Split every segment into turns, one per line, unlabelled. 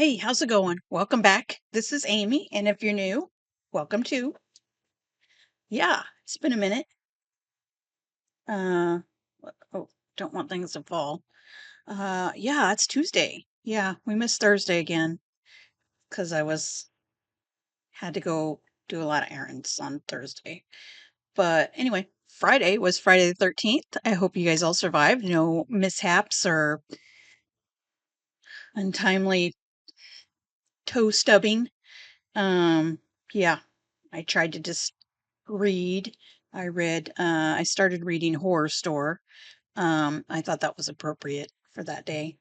Hey, how's it going? Welcome back. This is Amy, and if you're new, welcome too. Yeah, it's been a minute. Uh, oh, don't want things to fall. Yeah, it's Tuesday. Yeah, we missed Thursday again because I had to go do a lot of errands on Thursday. But anyway, Friday was Friday the 13th. I hope you guys all survived. No mishaps or untimely toe stubbing. Um, yeah, I tried to just read. I started reading Horrorstor. I thought that was appropriate for that day.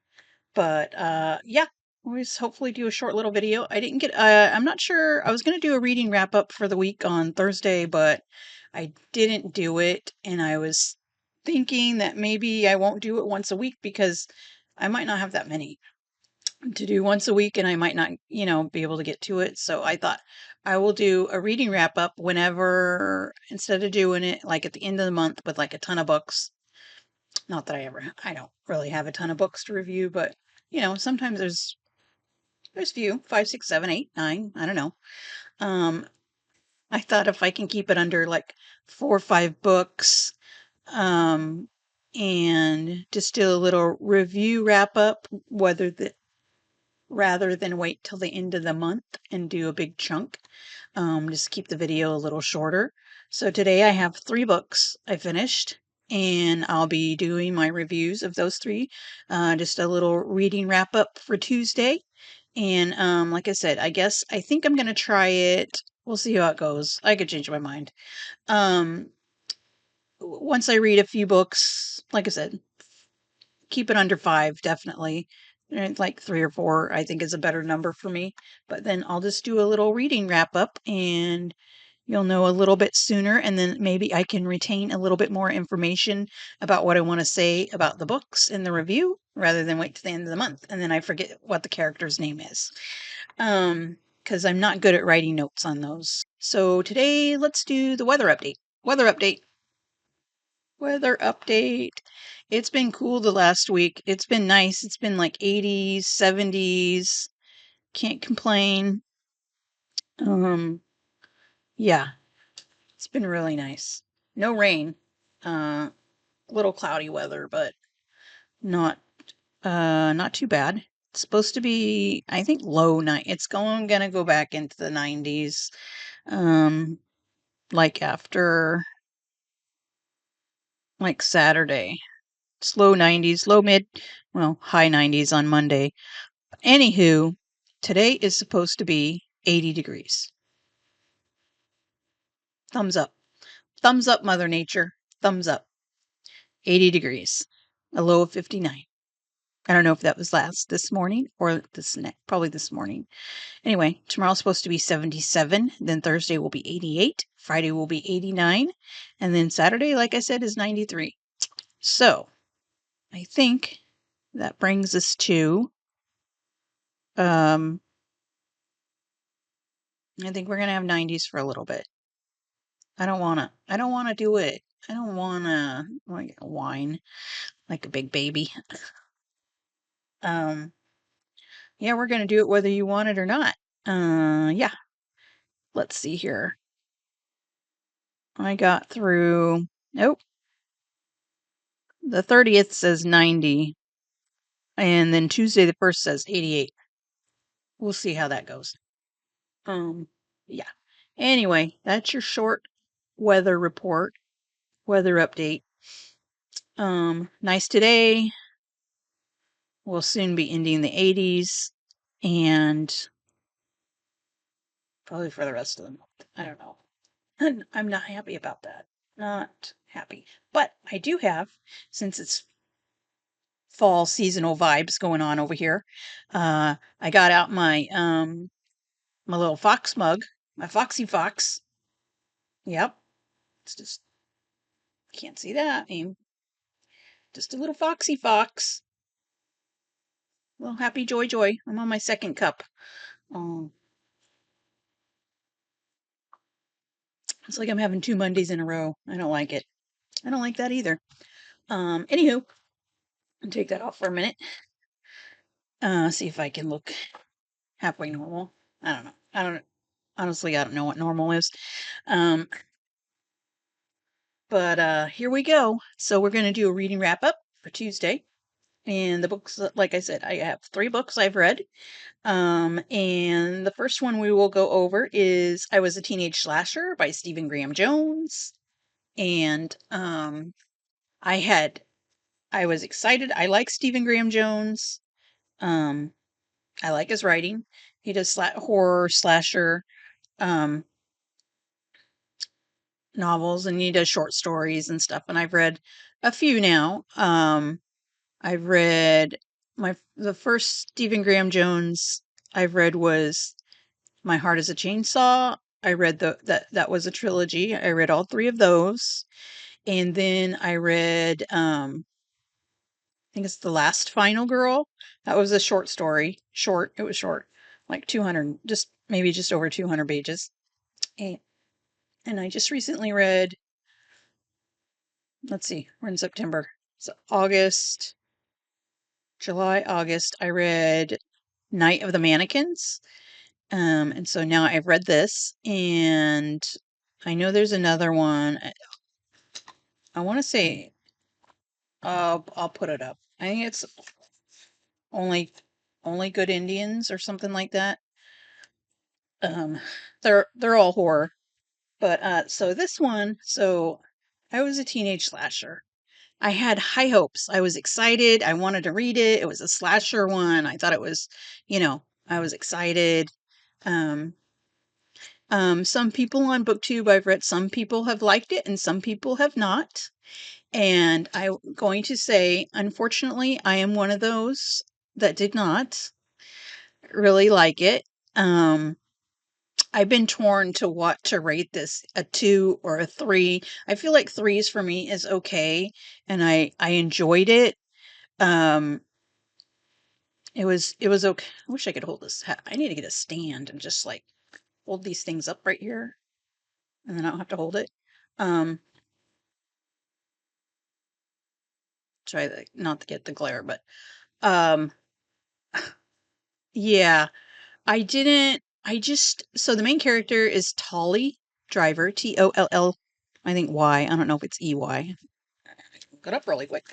But yeah, always hopefully do a short little video. I didn't get I'm not sure. I was going to do a reading wrap up for the week on Thursday, but I didn't do it and I was thinking that maybe I won't do it once a week because I might not have that many to do once a week and I might not, be able to get to it. So I thought I will do a reading wrap up whenever, instead of doing it like at the end of the month with like a ton of books. Not that I don't really have a ton of books to review, but sometimes there's few, 5, 6, 7, 8, 9, I don't know. Um, I thought if I can keep it under like 4 or 5 books, um, and just do a little review wrap up, rather than wait till the end of the month and do a big chunk. Just keep the video a little shorter. So today I have 3 books I finished, and I'll be doing my reviews of those 3. Just a little reading wrap up for Tuesday. And like I said, I think I'm gonna try it. We'll see how it goes. I could change my mind. Um, Once I read a few books, like I said, keep it under 5, definitely. And like 3 or 4, I think is a better number for me. But then I'll just do a little reading wrap up and you'll know a little bit sooner. And then maybe I can retain a little bit more information about what I want to say about the books in the review rather than wait to the end of the month. And then I forget what the character's name is. Because I'm not good at writing notes on those. So today, let's do the weather update. Weather update. Weather update. It's been cool the last week. It's been nice. It's been like 80s, 70s. Can't complain. Um, yeah, it's been really nice. No rain. Little cloudy weather, but not not too bad. It's supposed to be, I think, low night. It's gonna go back into the 90s. Um, like after like Saturday. It's low 90s, low mid, well, high 90s on Monday. Anywho, today is supposed to be 80 degrees. Thumbs up. Thumbs up, Mother Nature. Thumbs up. 80 degrees. A low of 59. I don't know if that was this morning or probably this morning. Anyway, tomorrow's supposed to be 77. Then Thursday will be 88. Friday will be 89. And then Saturday, like I said, is 93. So I think that brings us to, um, I think we're going to have 90s for a little bit. I don't want to do it. I don't want to like whine like a big baby. Um, yeah, we're going to do it whether you want it or not. Yeah. Let's see here. I got through, nope. The 30th says 90, and then Tuesday the 1st says 88. We'll see how that goes. Yeah. Anyway, that's your short weather report, weather update. Nice today. We'll soon be ending the 80s and probably for the rest of the month. I don't know. And I'm not happy about that. Not happy. But I do have, since it's fall seasonal vibes going on over here, I got out my little fox mug, my Foxy Fox. Yep. It's just can't see that. I mean, just a little Foxy Fox. Well, happy joy joy. I'm on my second cup. Um, it's like I'm having 2 Mondays in a row. I don't like it. I don't like that either. Anywho, I'll take that off for a minute. See if I can look halfway normal. I don't know. Honestly, I don't know what normal is. Um, but here we go. So we're going to do a reading wrap up for Tuesday. And the books, like I said, I have 3 books I've read. And the first one we will go over is I Was a Teenage Slasher by Stephen Graham Jones. And I was excited. I like Stephen Graham Jones. Um, I like his writing. He does horror slasher um, novels, and he does short stories and stuff. And I've read a few now. I've read the first Stephen Graham Jones I've read was My Heart is a Chainsaw. I read that was a trilogy. I read all 3 of those. And then I read I think it's The Last Final Girl. That was a short story. Short. It was short. Like 200, maybe just over 200 pages. And, and I just recently read, let's see, we're in September. So August, July, August, I read Night of the Mannequins. And so now I've read this, and I know there's another one. I want to say, I'll put it up. I think it's only Good Indians or something like that. Um, they're all horror, but so this one, I was a teenage slasher. I had high hopes. I was excited. I wanted to read it. It was a slasher one. I thought it was, I was excited. Um, some people on BookTube I've read, some people have liked it and some people have not. And I'm going to say, unfortunately, I am one of those that did not really like it. I've been torn to what to rate this, a 2 or a 3. I feel like 3s for me is okay, and I enjoyed it. Um, it was okay. I wish I could hold this. I need to get a stand and just like hold these things up right here, and then I don't have to hold it. Um, not to get the glare, but um, yeah, I didn't. I just so the main character is Tolly Driver, Toll. I think Y. I don't know if it's EY. Look it up really quick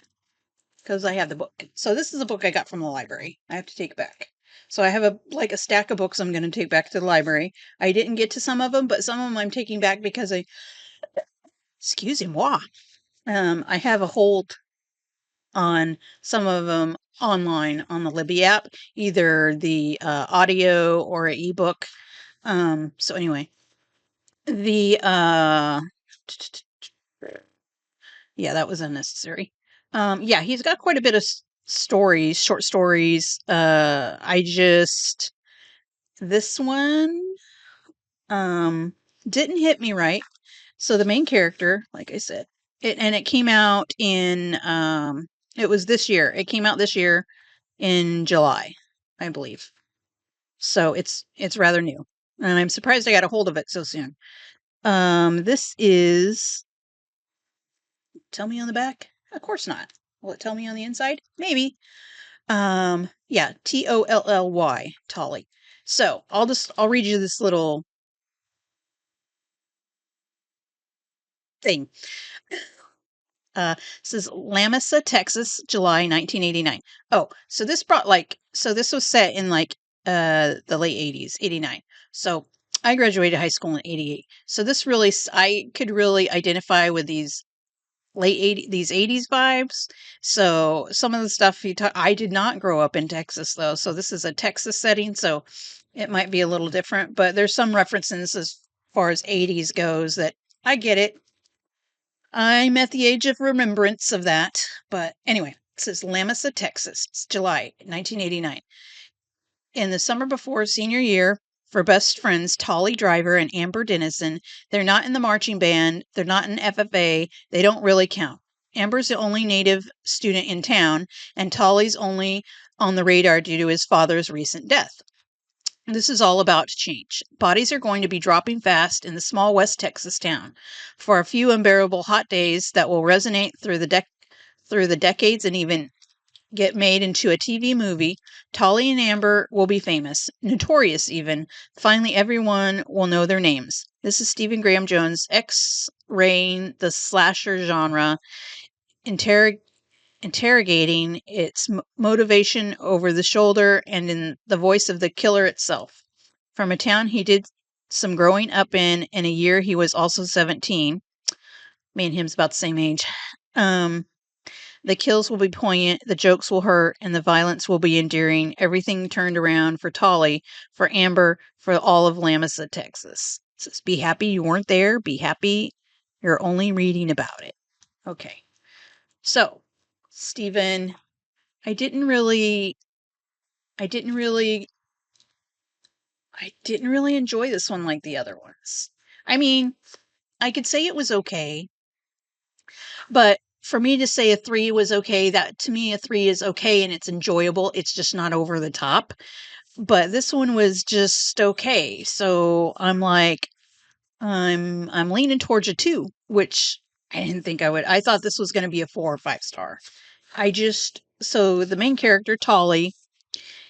because I have the book. So this is a book I got from the library. I have to take back. So I have a stack of books I'm going to take back to the library. I didn't get to some of them, but some of them I'm taking back because excuse moi. I have a hold on some of them online on the Libby app, either the audio or an ebook. So anyway, the yeah, that was unnecessary. Yeah, he's got quite a bit of stories, short stories. This one didn't hit me right. So the main character, like I said, it came out in it was this year. It came out this year in July, I believe. So it's rather new. And I'm surprised I got a hold of it so soon. This is tell me on the back? Of course not. Will it tell me on the inside? Maybe. Yeah, Tolly, Tolly. So I'll read you this little thing. Says Lamesa, Texas, July 1989. Oh, so this was set in the late 80s, 89. So I graduated high school in 88. So I could really identify with these these 80s vibes. So some of the stuff I did not grow up in Texas though. So this is a Texas setting, so it might be a little different, but there's some references as far as 80s goes that I get it. I'm at the age of remembrance of that. But anyway, it says Lamesa, Texas. It's July 1989. In the summer before senior year, for best friends Tolly Driver and Amber Dennison, they're not in the marching band, they're not in FFA, they don't really count. Amber's the only native student in town, and Tolly's only on the radar due to his father's recent death. This is all about to change. Bodies are going to be dropping fast in the small West Texas town. For a few unbearable hot days that will resonate through the decades and even get made into a TV movie, Tolly and Amber will be famous, notorious even. Finally, everyone will know their names. This is Stephen Graham Jones, X-raying the slasher genre, interrogating its motivation over the shoulder and in the voice of the killer itself. From a town he did some growing up in a year he was also 17. Me and him's about the same age. The kills will be poignant, the jokes will hurt, and the violence will be endearing. Everything turned around for Tolly, for Amber, for all of Lamasa, Texas. It says, be happy you weren't there. Be happy you're only reading about it. Okay. So, Stephen, I didn't really enjoy this one like the other ones. I mean, I could say it was okay, but for me to say a 3 was okay, that to me a 3 is okay and it's enjoyable. It's just not over the top. But this one was just okay. So I'm like, I'm leaning towards a 2, which I didn't think I would. I thought this was going to be a 4 or 5 star. So the main character, Tolly,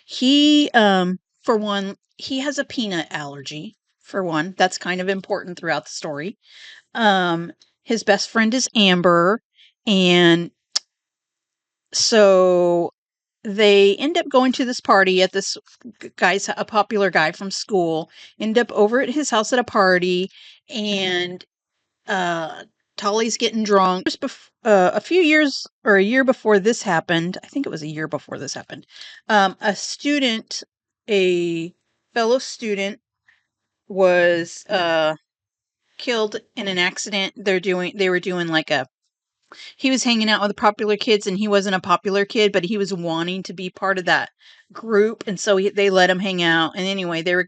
he, for one, he has a peanut allergy, for one. That's kind of important throughout the story. His best friend is Amber, and so they end up going to this party at this guy's, a popular guy from school, end up over at his house at a party, and Tolly's getting drunk. Just a few years or a year before this happened, I think it was a year before this happened, a fellow student was killed in an accident. They were doing like he was hanging out with the popular kids, and he wasn't a popular kid, but he was wanting to be part of that group, and so they let him hang out. And anyway, they were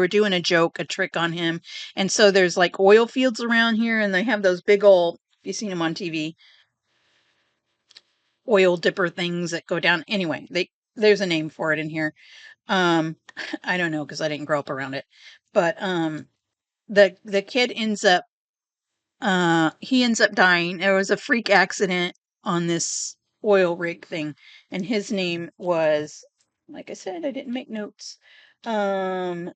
doing a trick on him. And so there's like oil fields around here, and they have those big old, you've seen them on TV, oil dipper things that go down. Anyway, there's a name for it in here. I don't know because I didn't grow up around it, but the kid ends up dying. There was a freak accident on this oil rig thing, and his name was, like I said, I didn't make notes. I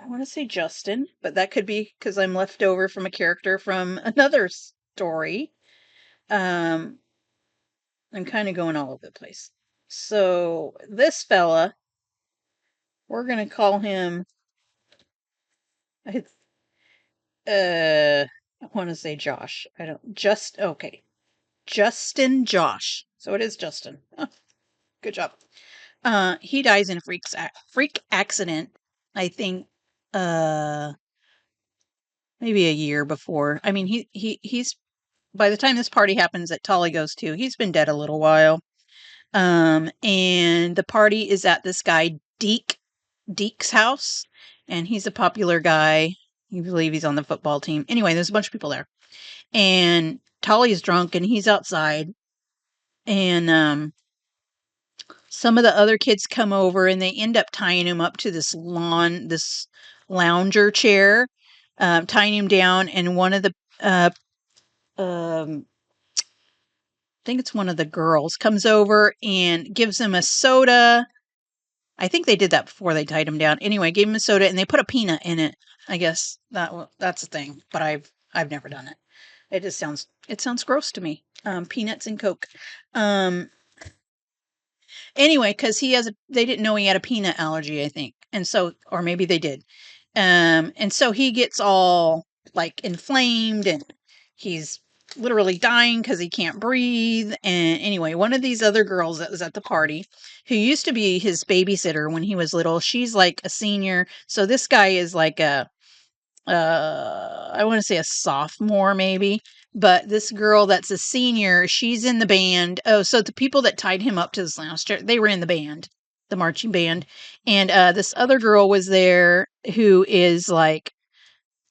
want to say Justin, but that could be because I'm left over from a character from another story. I'm kind of going all over the place. So this fella, we're gonna call him. I want to say Josh. I don't just okay. Justin Josh. So it is Justin. Oh, good job. He dies in a freak accident. I think maybe a year before. I mean, he's by the time this party happens that Tolly goes to, he's been dead a little while. And the party is at this guy Deke's house, and he's a popular guy. You believe he's on the football team. Anyway, there's a bunch of people there, and Tolly's drunk, and he's outside, and some of the other kids come over, and they end up tying him up to this lounger chair, tying him down, and one of the I think it's one of the girls comes over and gives him a soda. I think they did that before they tied him down. Anyway, gave him a soda, and they put a peanut in it. I guess that's a thing, but I've never done it. It sounds gross to me. Peanuts and Coke. Anyway, because they didn't know he had a peanut allergy, I think, and so, or maybe they did. And so he gets all like inflamed, and he's literally dying because he can't breathe. And anyway, one of these other girls that was at the party, who used to be his babysitter when he was little, she's like a senior. So this guy is like I want to say a sophomore maybe, but this girl that's a senior, she's in the band. Oh, so the people that tied him up to this lounge chair, they were in the band, the marching band. And this other girl was there who is like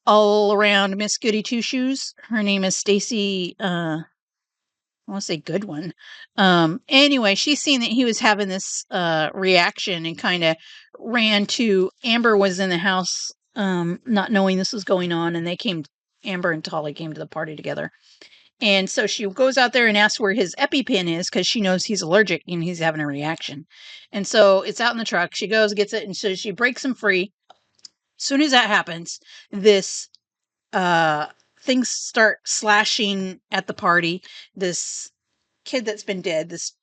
all around Miss Goody Two Shoes. Her name is Stacy. I want to say good one. Anyway, she's seen that he was having this reaction and kind of ran to Amber was in the house, not knowing this was going on, and Amber and Tolly came to the party together. And so she goes out there and asks where his EpiPen is because she knows he's allergic and he's having a reaction. And so it's out in the truck. She goes, gets it, and so she breaks him free. As soon as that happens, this things start slashing at the party. This kid that's been dead, this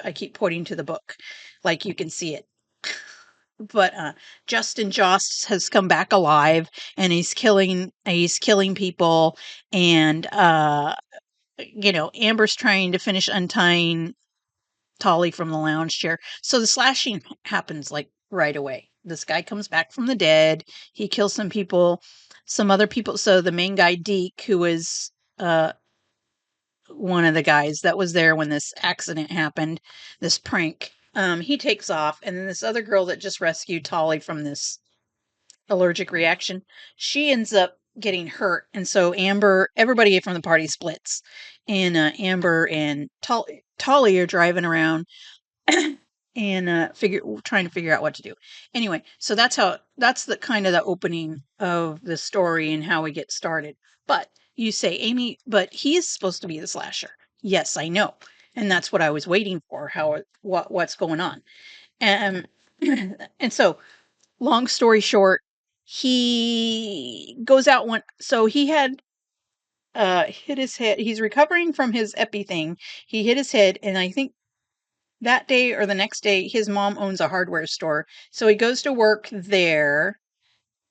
I keep pointing to the book, like you can see it. But Justin Jost has come back alive, and he's killing people, and Amber's trying to finish untying Tolly from the lounge chair. So the slashing happens like right away. This guy comes back from the dead. He kills some people, some other people. So the main guy, Deke, who was one of the guys that was there when this accident happened, this prank, he takes off. And then this other girl that just rescued Tolly from this allergic reaction, she ends up getting hurt. And so everybody from the party splits. And Amber and Tolly are driving around and trying to figure out what to do. Anyway, so that's the kind of the opening of the story and how we get started. But you say, Amy, but he is supposed to be the slasher. Yes, I know. And that's what I was waiting for, what's going on. And and so long story short, he goes out so he had hit his head. He's recovering from his epi thing. He hit his head, and I think that day or the next day, his mom owns a hardware store. So he goes to work there,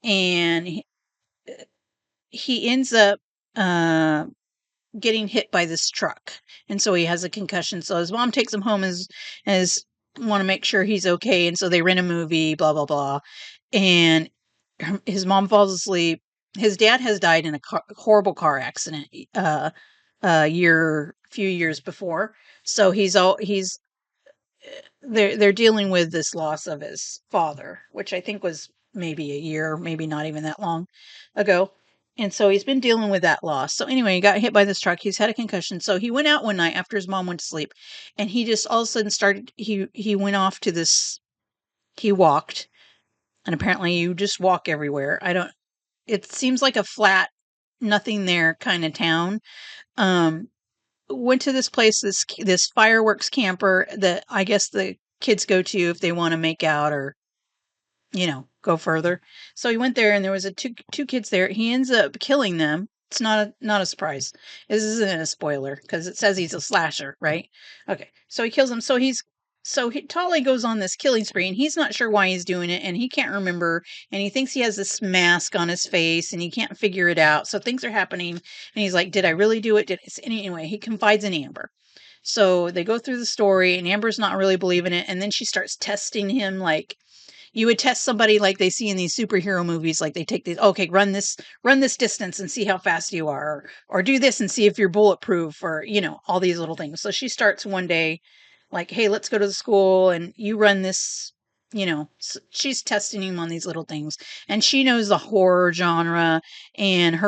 and he ends up getting hit by this truck. And so he has a concussion. So his mom takes him home as want to make sure he's okay. And so they rent a movie, blah, blah, blah. And his mom falls asleep. His dad has died in a horrible car accident few years before. So he's they're dealing with this loss of his father, which I think was maybe a year, maybe not even that long ago. And so he's been dealing with that loss. So anyway, he got hit by this truck. He's had a concussion. So he went out one night after his mom went to sleep, and he just all of a sudden started. He went off to this. He walked, and apparently you just walk everywhere. I don't. It seems like a flat, nothing there kind of town. Went to this place, this fireworks camper that I guess the kids go to if they want to make out or go further. So he went there, and there was two kids there. He ends up killing them. It's not a surprise. This isn't a spoiler because it says he's a slasher, right? Okay, so he kills them. Tolly goes on this killing spree, and he's not sure why he's doing it, and he can't remember, and he thinks he has this mask on his face, and he can't figure it out. So things are happening, and he's like, "Did I really do it?" Anyway, he confides in Amber. So they go through the story, and Amber's not really believing it, and then she starts testing him like you would test somebody like they see in these superhero movies, like they take these, okay, run this distance and see how fast you are, or do this and see if you're bulletproof, or, all these little things. So she starts one day like, hey, let's go to the school and you run this, she's testing him on these little things. And she knows the horror genre, and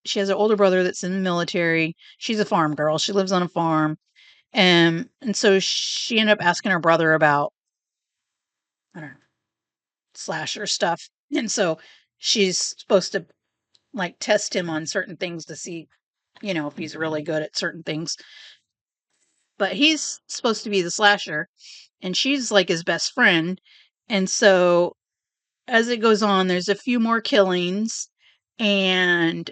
she has an older brother that's in the military. She's a farm girl. She lives on a farm. And so she ended up asking her brother about, I don't know, slasher stuff. And so she's supposed to like test him on certain things to see, if he's really good at certain things. But he's supposed to be the slasher, and she's like his best friend. And so as it goes on, there's a few more killings, and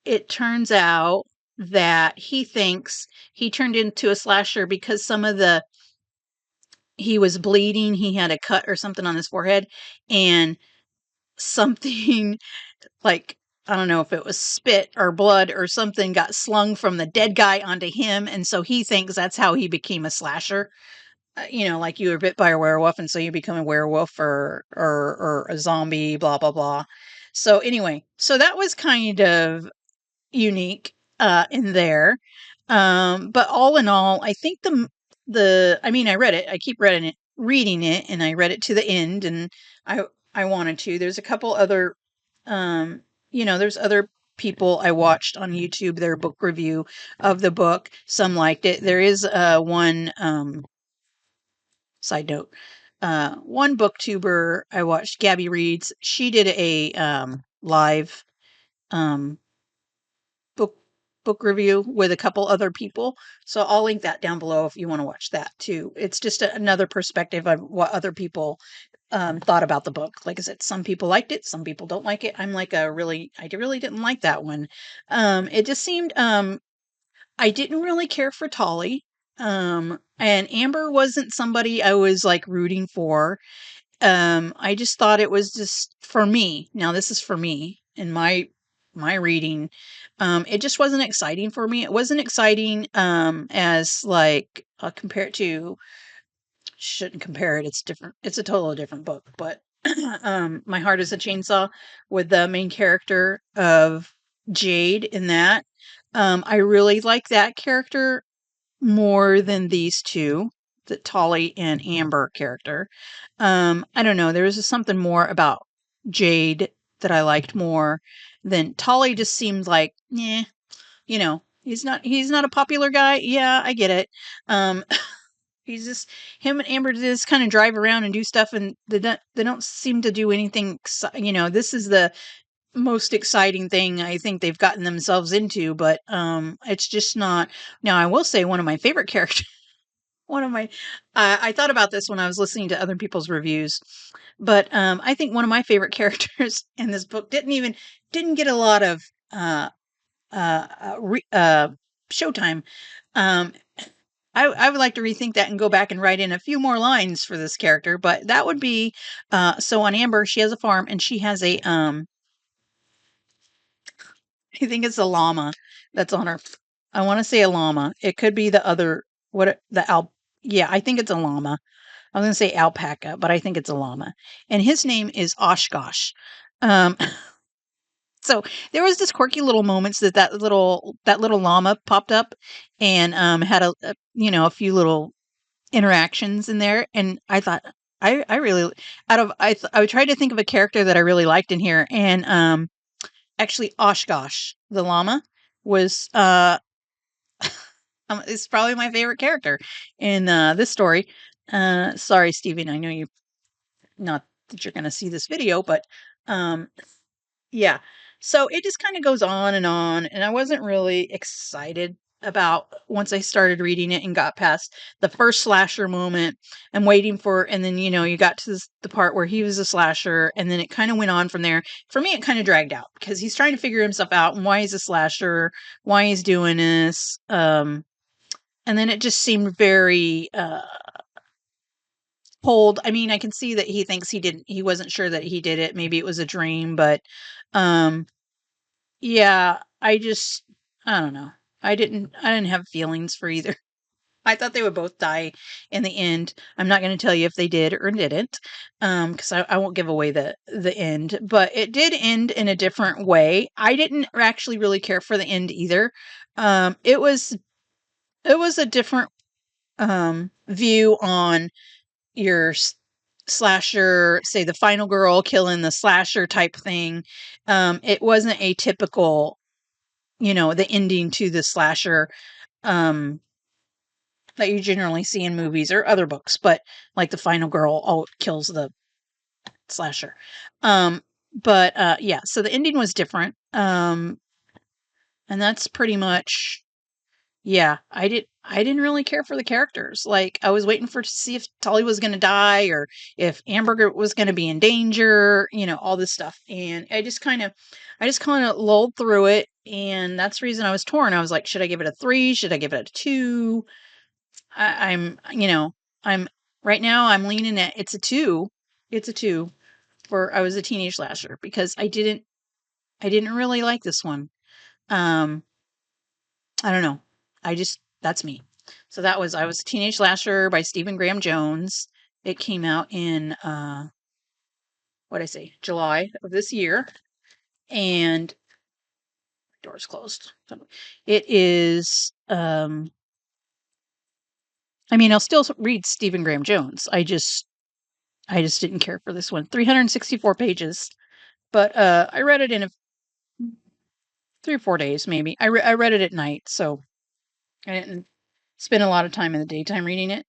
it turns out that he thinks he turned into a slasher because he was bleeding, he had a cut or something on his forehead, and something like, I don't know if it was spit or blood or something got slung from the dead guy onto him. And so he thinks that's how he became a slasher. Like you were bit by a werewolf, and so you become a werewolf or a zombie, blah, blah, blah. So anyway, so that was kind of unique in there. But all in all, I think I mean, I read it. I keep reading it, and I read it to the end, and I wanted to. There's a couple other, there's other people I watched on YouTube, their book review of the book. Some liked it. There is one side note. One booktuber I watched, Gabby Reads. She did a live book book review with a couple other people. So I'll link that down below if you want to watch that too. It's just another perspective of what other people thought about the book. Like I said, some people liked it, some people don't like it. I'm like I really didn't like that one. It just seemed, I didn't really care for Tolly. And Amber wasn't somebody I was like rooting for. I just thought it was just for me. Now this is for me in my reading. It just wasn't exciting for me. It wasn't exciting as like compared to, shouldn't compare it. It's different. It's a totally different book, but My Heart is a Chainsaw with the main character of Jade in that. I really like that character more than these two, the Tolly and Amber character. I don't know. There was just something more about Jade that I liked more than Tolly. Just seemed like, yeah, he's not a popular guy. Yeah, I get it. Um, he's just, him and Amber just kind of drive around and do stuff, and they don't seem to do anything. This is the most exciting thing I think they've gotten themselves into, but it's just not. Now I will say one of my favorite characters. One of my, I thought about this when I was listening to other people's reviews, but I think one of my favorite characters in this book didn't get a lot of uh, showtime. Um, I would like to rethink that and go back and write in a few more lines for this character, but that would be so on Amber. She has a farm and she has a I think it's a llama that's on her. I want to say a llama. It could be the other, what the al. Yeah, I think it's a llama. I was gonna say alpaca, but I think it's a llama, and his name is Oshkosh. Um, so there was this quirky little moments that little llama popped up and had a few little interactions in there, and I thought I really I tried to think of a character that I really liked in here, and actually Oshkosh the llama was is probably my favorite character in this story. Sorry, Stephen, I know you, not that you're going to see this video, but um, yeah. So it just kind of goes on, and I wasn't really excited about once I started reading it and got past the first slasher moment. I'm waiting for, and then you got to the part where he was a slasher, and then it kind of went on from there. For me, it kind of dragged out because he's trying to figure himself out and why he's a slasher, why he's doing this. And then it just seemed very cold. I mean, I can see that he thinks he wasn't sure that he did it. Maybe it was a dream, but um yeah, I don't know. I didn't have feelings for either. I thought they would both die in the end. I'm not going to tell you if they did or didn't, because I won't give away the end. But it did end in a different way. I didn't actually really care for the end either. It was a different view on your slasher, say the final girl killing the slasher type thing. It wasn't a typical, the ending to the slasher um, that you generally see in movies or other books, but like the final girl kills the slasher. Um, but yeah, so the ending was different. And that's pretty much, yeah, I didn't really care for the characters. Like I was waiting to see if Tully was going to die or if Amber was going to be in danger, all this stuff. And I just kind of lulled through it, and that's the reason I was torn. I was like, should I give it a 3? Should I give it a 2? I'm right now I'm leaning at it's a 2. It's a 2 for I was a teenage slasher because I didn't really like this one. Um I don't know. That's me. So I was a Teenage Slasher by Stephen Graham Jones. It came out in what I say, July of this year, and doors closed. So it is I mean, I'll still read Stephen Graham Jones. I just didn't care for this one. 364 pages. But I read it in 3 or 4 days maybe. I read it at night, so I didn't spend a lot of time in the daytime reading it.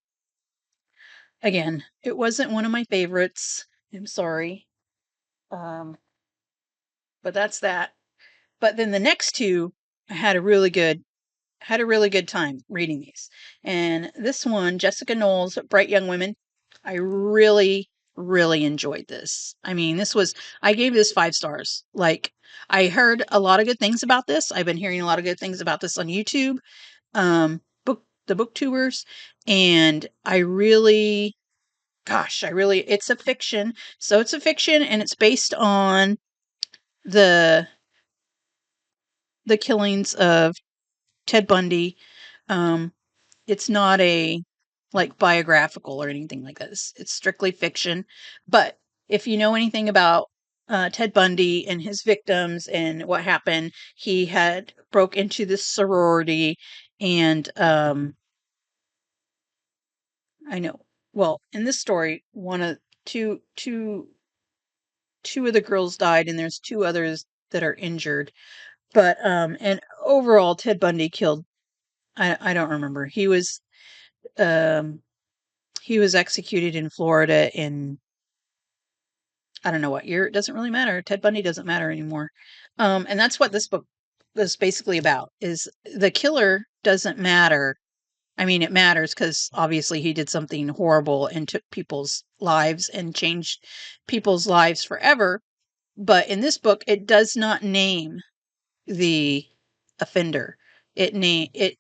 Again, it wasn't one of my favorites. I'm sorry. Um, but that's that. But then the next two I had a really good time reading these. And this one, Jessica Knoll's Bright Young Women, I really, really enjoyed this. I mean, I gave this 5 stars. Like, I heard a lot of good things about this. I've been hearing a lot of good things about this on YouTube, the booktubers. And it's a fiction. So it's a fiction and it's based on the, the killings of Ted Bundy. Um, It's not a like biographical or anything like that. It's strictly fiction. But if you know anything about Ted Bundy and his victims and what happened, he had broke into this sorority, and I know. Well, in this story, one of two two two of the girls died, and there's 2 others that are injured. But and overall, Ted Bundy killed. I don't remember. Um He was executed in Florida in I don't know what year. It doesn't really matter. Ted Bundy doesn't matter anymore. And that's what this book is basically about. Is the killer doesn't matter. I mean, it matters because obviously he did something horrible and took people's lives and changed people's lives forever. But in this book, it does not name the offender. It name it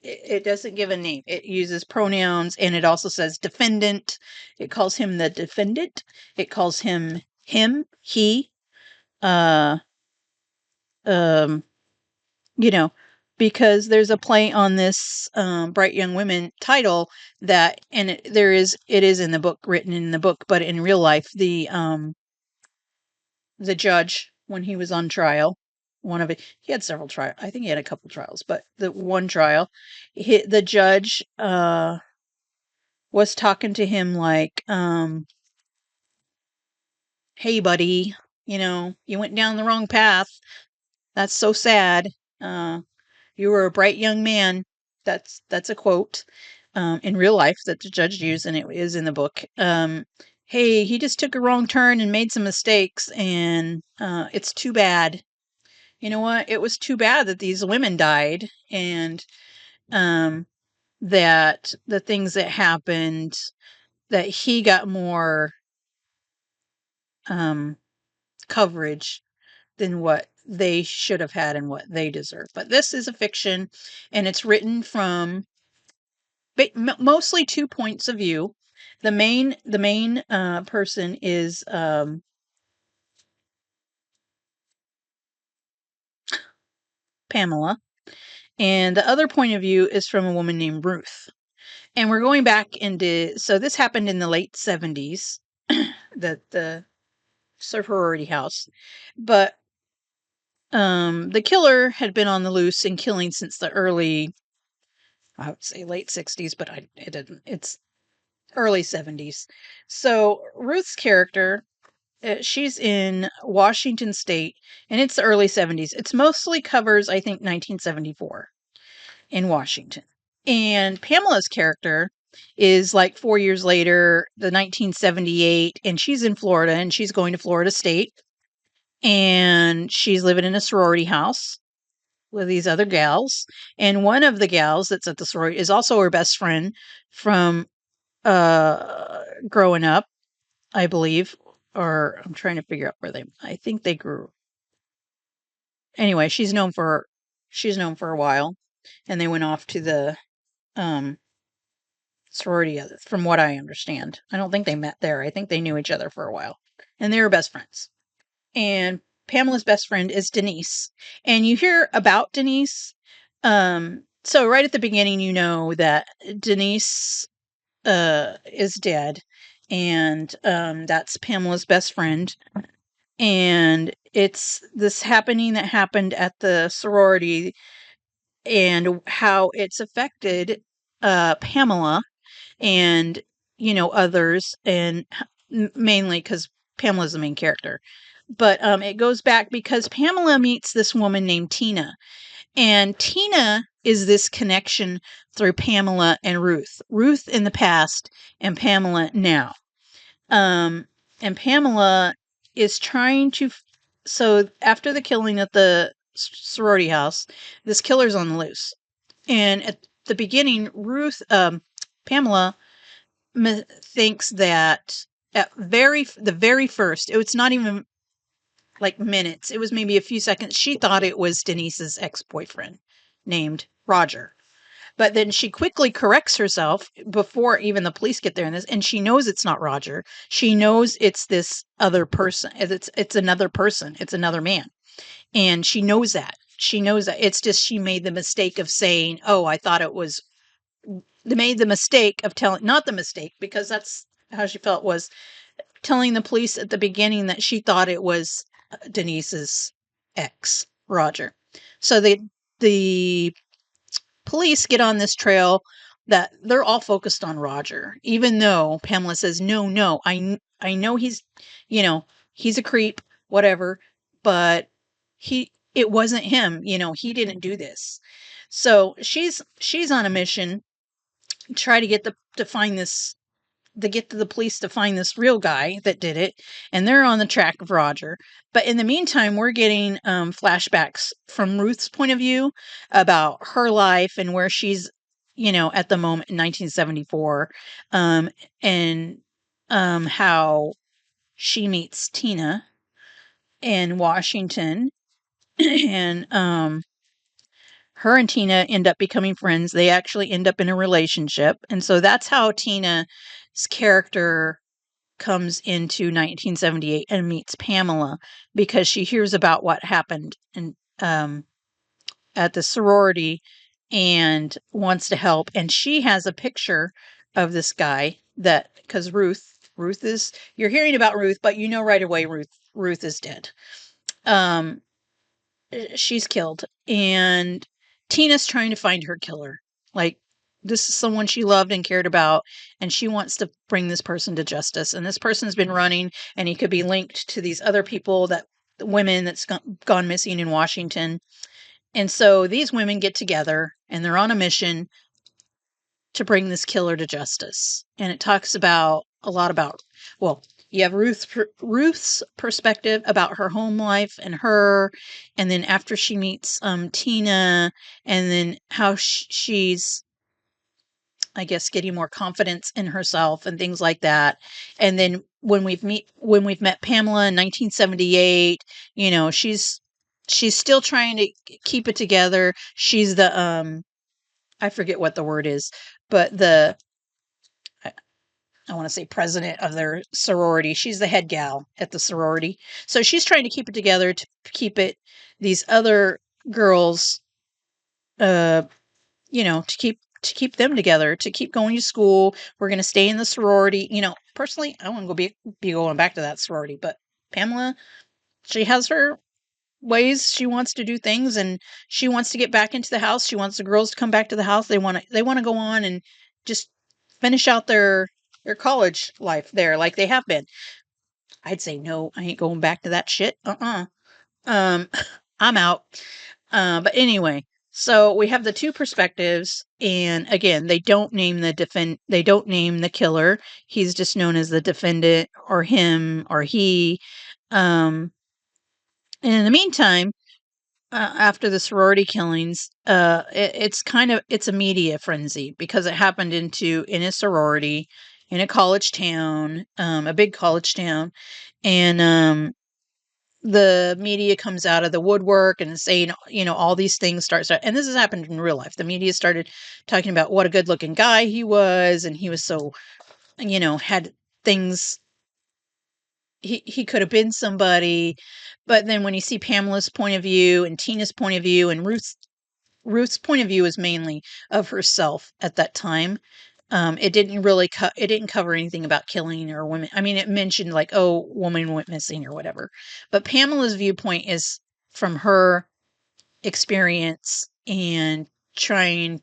it doesn't give a name. It uses pronouns, and it also says defendant. It calls him the defendant. It calls him, he, uh, um, you know, because there's a play on this Bright Young Women title that, and it is in the book, written in the book, but in real life, the judge, when he was on trial, he had several trials. I think he had a couple trials, but the one trial, the judge, was talking to him like, "Hey, buddy, you went down the wrong path. That's so sad. Uh, you were a bright young man." That's a quote in real life that the judge used, and it is in the book. Hey, he just took a wrong turn and made some mistakes, and it's too bad. You know what? It was too bad that these women died, and um, that the things that happened, that he got more um, coverage than what they should have had and what they deserve. But this is a fiction, and it's written from mostly 2 points of view. The main person is Pamela, and the other point of view is from a woman named Ruth. And we're going back so this happened in the late 70s, the sorority house, but the killer had been on the loose and killing since the I would say late 60s, but it didn't. It's early 70s. So Ruth's character, she's in Washington State, and it's the early 70s. It's mostly covers, I think, 1974 in Washington. And Pamela's character is like 4 years later, the 1978, and she's in Florida, and she's going to Florida State, and she's living in a sorority house with these other gals. And one of the gals that's at the sorority is also her best friend from growing up, I believe. Or I'm trying to figure out I think they grew. Anyway, she's known for a while, and they went off to the um sorority, from what I understand. I don't think they met there. I think they knew each other for a while, and they were best friends. And Pamela's best friend is Denise. And you hear about Denise. So right at the beginning, you know that Denise is dead, and that's Pamela's best friend. And it's this happening that happened at the sorority, and how it's affected Pamela and others, and mainly because Pamela's the main character. But it goes back because Pamela meets this woman named Tina, and Tina is this connection through Pamela and Ruth in the past and Pamela now. And Pamela is trying to so after the killing at the sorority house, this killer's on the loose. And at the beginning, Pamela thinks that at the very first, it's not even like minutes, it was maybe a few seconds, she thought it was Denise's ex-boyfriend named Roger. But then she quickly corrects herself before even the police get there, and she knows it's not Roger. She knows it's this other person. It's another person. It's another man. And she knows that. She knows that. It's just she made the mistake of saying, "Oh, I thought it was." They made the mistake of telling, not the mistake, because that's how she felt, was telling the police at the beginning that she thought it was Denise's ex, Roger. So the police get on this trail that they're all focused on Roger, even though Pamela says, no, I know he's, he's a creep, whatever, but it wasn't him, he didn't do this. So she's on a mission to try to get to the police to find this real guy that did it, and they're on the track of Roger. But in the meantime, we're getting flashbacks from Ruth's point of view about her life and where she's, at the moment in 1974, and how she meets Tina in Washington, and her and Tina end up becoming friends. They actually end up in a relationship, and so that's how Tina's character comes into 1978 and meets Pamela, because she hears about what happened at the sorority and wants to help. And she has a picture of this guy because Ruth is, you're hearing about Ruth, but right away Ruth is dead. She's killed, and Tina's trying to find her killer. Like, this is someone she loved and cared about, and she wants to bring this person to justice. And this person's been running, and he could be linked to these other people, women that's gone missing in Washington. And so these women get together, and they're on a mission to bring this killer to justice. And it talks a lot about, well, you have Ruth's perspective about her home life and then after she meets Tina, and then how she's, I guess, getting more confidence in herself and things like that. And then when we've met Pamela in 1978, she's still trying to keep it together. She's the I forget what the word is, but I want to say president of their sorority. She's the head gal at the sorority. So she's trying to keep it together, to keep these other girls, to keep them together, to keep going to school. We're going to stay in the sorority. Personally, I want to be going back to that sorority, but Pamela, she has her ways she wants to do things, and she wants to get back into the house. She wants the girls to come back to the house. They want to go on and just finish out their college life there like they have been. I'd say no, I ain't going back to that shit. Um I'm out. But anyway, so we have the two perspectives, and again, they don't name the killer. He's just known as the defendant, or him, or he. And in the meantime, after the sorority killings, it's a media frenzy, because it happened in a sorority in a college town, a big college town, and the media comes out of the woodwork and saying, all these things and this has happened in real life. The media started talking about what a good looking guy he was, and he was so, had things, he could have been somebody. But then when you see Pamela's point of view and Tina's point of view and Ruth's point of view is mainly of herself at that time. It didn't really it didn't cover anything about killing or women. I mean, it mentioned like, oh, woman went missing or whatever. But Pamela's viewpoint is from her experience and trying,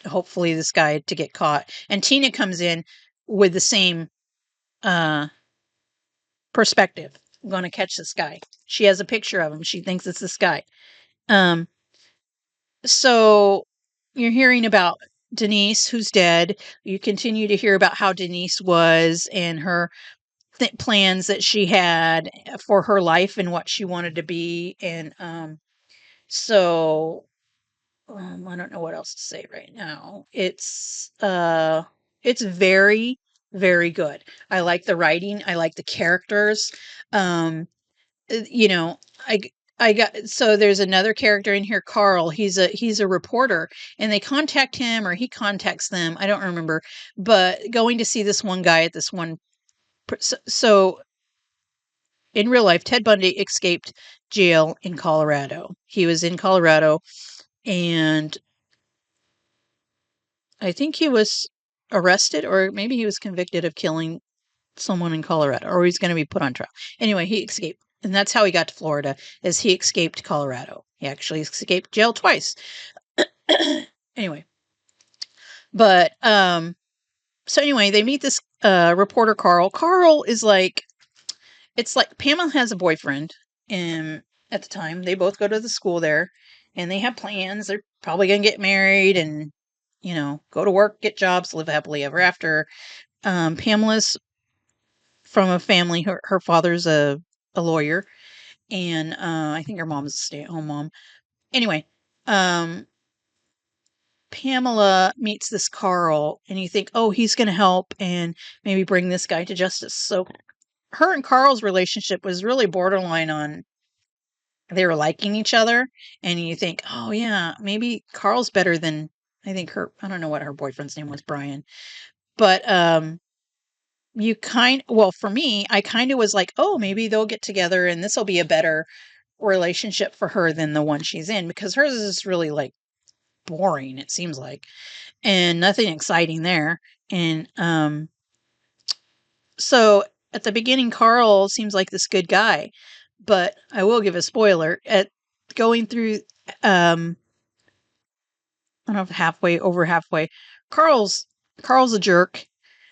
hopefully, this guy to get caught. And Tina comes in with the same perspective. I'm going to catch this guy. She has a picture of him. She thinks it's this guy. So you're hearing about Denise, who's dead. You continue to hear about how Denise was and her plans that she had for her life and what she wanted to be. And So I don't know what else to say right now. It's very, very good. I like the writing. I like the characters. Um, you know, I I got so there's another character in here, Carl. He's a reporter, and they contact him or he contacts them. I don't remember, but going to see this one guy at this one. So in real life, Ted Bundy escaped jail in Colorado. He was in Colorado, and I think he was arrested, or maybe he was convicted of killing someone in Colorado, or he's going to be put on trial. Anyway, he escaped. And that's how he got to Florida, is he escaped Colorado. He actually escaped jail twice. Anyway, but so anyway, they meet this reporter Carl. Carl is like, it's like Pamela has a boyfriend, and at the time they both go to the school there, and they have plans. They're probably going to get married and go to work, get jobs, live happily ever after. Pamela's from a family. Her father's a lawyer, and I think her mom's a stay-at-home mom. Anyway, um, Pamela meets this Carl, and you think, oh, he's going to help and maybe bring this guy to justice. So her and Carl's relationship was really borderline on they were liking each other, and you think, oh yeah, maybe Carl's better than I think her. I don't know what her boyfriend's name was, Brian, but well, for me, I kind of was like, oh, maybe they'll get together and this will be a better relationship for her than the one she's in, because hers is really like boring, it seems like, and nothing exciting there. And so at the beginning, Carl seems like this good guy, but I will give a spoiler at going through I don't know if over halfway, Carl's Carl's a jerk.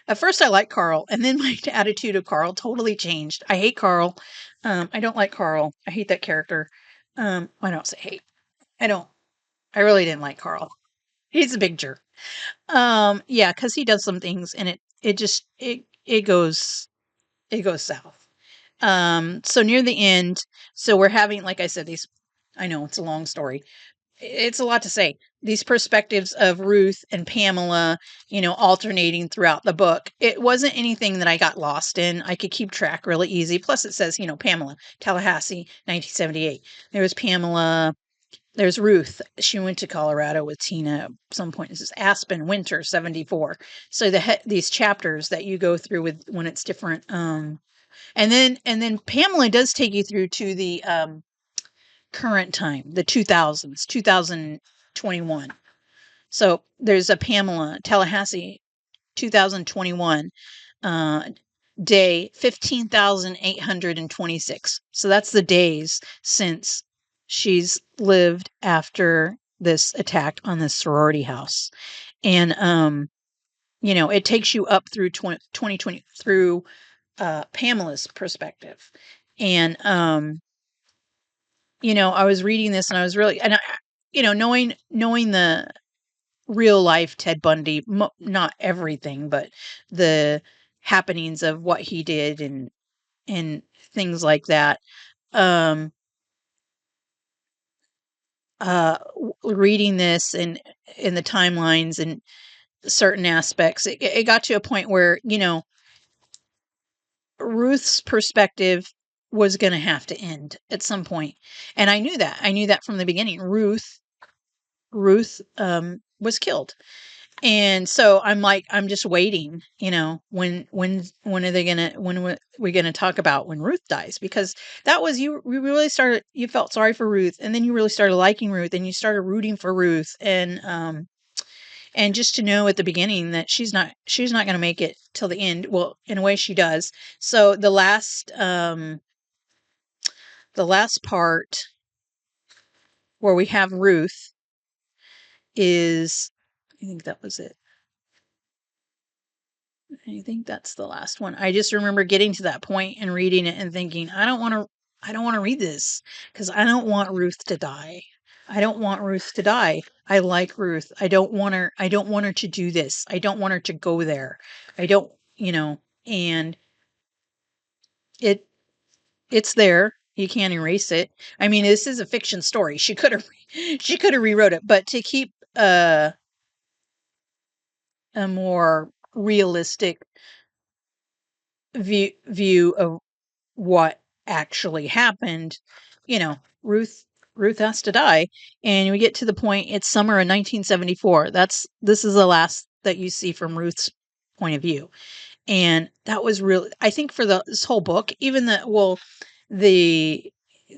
At first, I liked Carl, and then my attitude of Carl totally changed. I hate Carl. I don't like Carl. I hate that character. I don't say hate. I don't. I really didn't like Carl. He's a big jerk. Yeah, because he does some things, and it goes south. So near the end, so we're having, like I said, these. I know it's a long story. It's a lot to say. These perspectives of Ruth and Pamela, alternating throughout the book. It wasn't anything that I got lost in. I could keep track really easy. Plus, it says, Pamela, Tallahassee, 1978. There was Pamela. There's Ruth. She went to Colorado with Tina at some point. This is Aspen, Winter, 74. So these chapters that you go through with when it's different. And then Pamela does take you through to the current time, the 2000s, 2021. So there's a Pamela, Tallahassee, 2021, uh, day 15,826. So that's the days since she's lived after this attack on this sorority house. And, it takes you up through 2020 through Pamela's perspective. And, I was reading this and I was really, and knowing the real life Ted Bundy, not everything, but the happenings of what he did and things like that. Um, Reading this and in the timelines and certain aspects, it got to a point where Ruth's perspective was going to have to end at some point, and I knew that. I knew that from the beginning. Ruth was killed. And so I'm like, I'm just waiting, when are they gonna, we gonna talk about when Ruth dies? Because that was, you felt sorry for Ruth, and then you really started liking Ruth, and you started rooting for Ruth, and just to know at the beginning that she's not gonna make it till the end. Well, in a way she does. So the last part where we have Ruth is, I think that was it. I think that's the last one. I just remember getting to that point and reading it and thinking, I don't want to read this because I don't want Ruth to die. I don't want Ruth to die. I like Ruth. I don't want her to do this. I don't want her to go there. I don't, and it it's there. You can't erase it. I mean, this is a fiction story. She could have rewrote it, but to keep a more realistic view of what actually happened, you know, Ruth Ruth has to die, and we get to the point. It's summer of 1974. This is the last that you see from Ruth's point of view, and that was really, I think, for this whole book, even the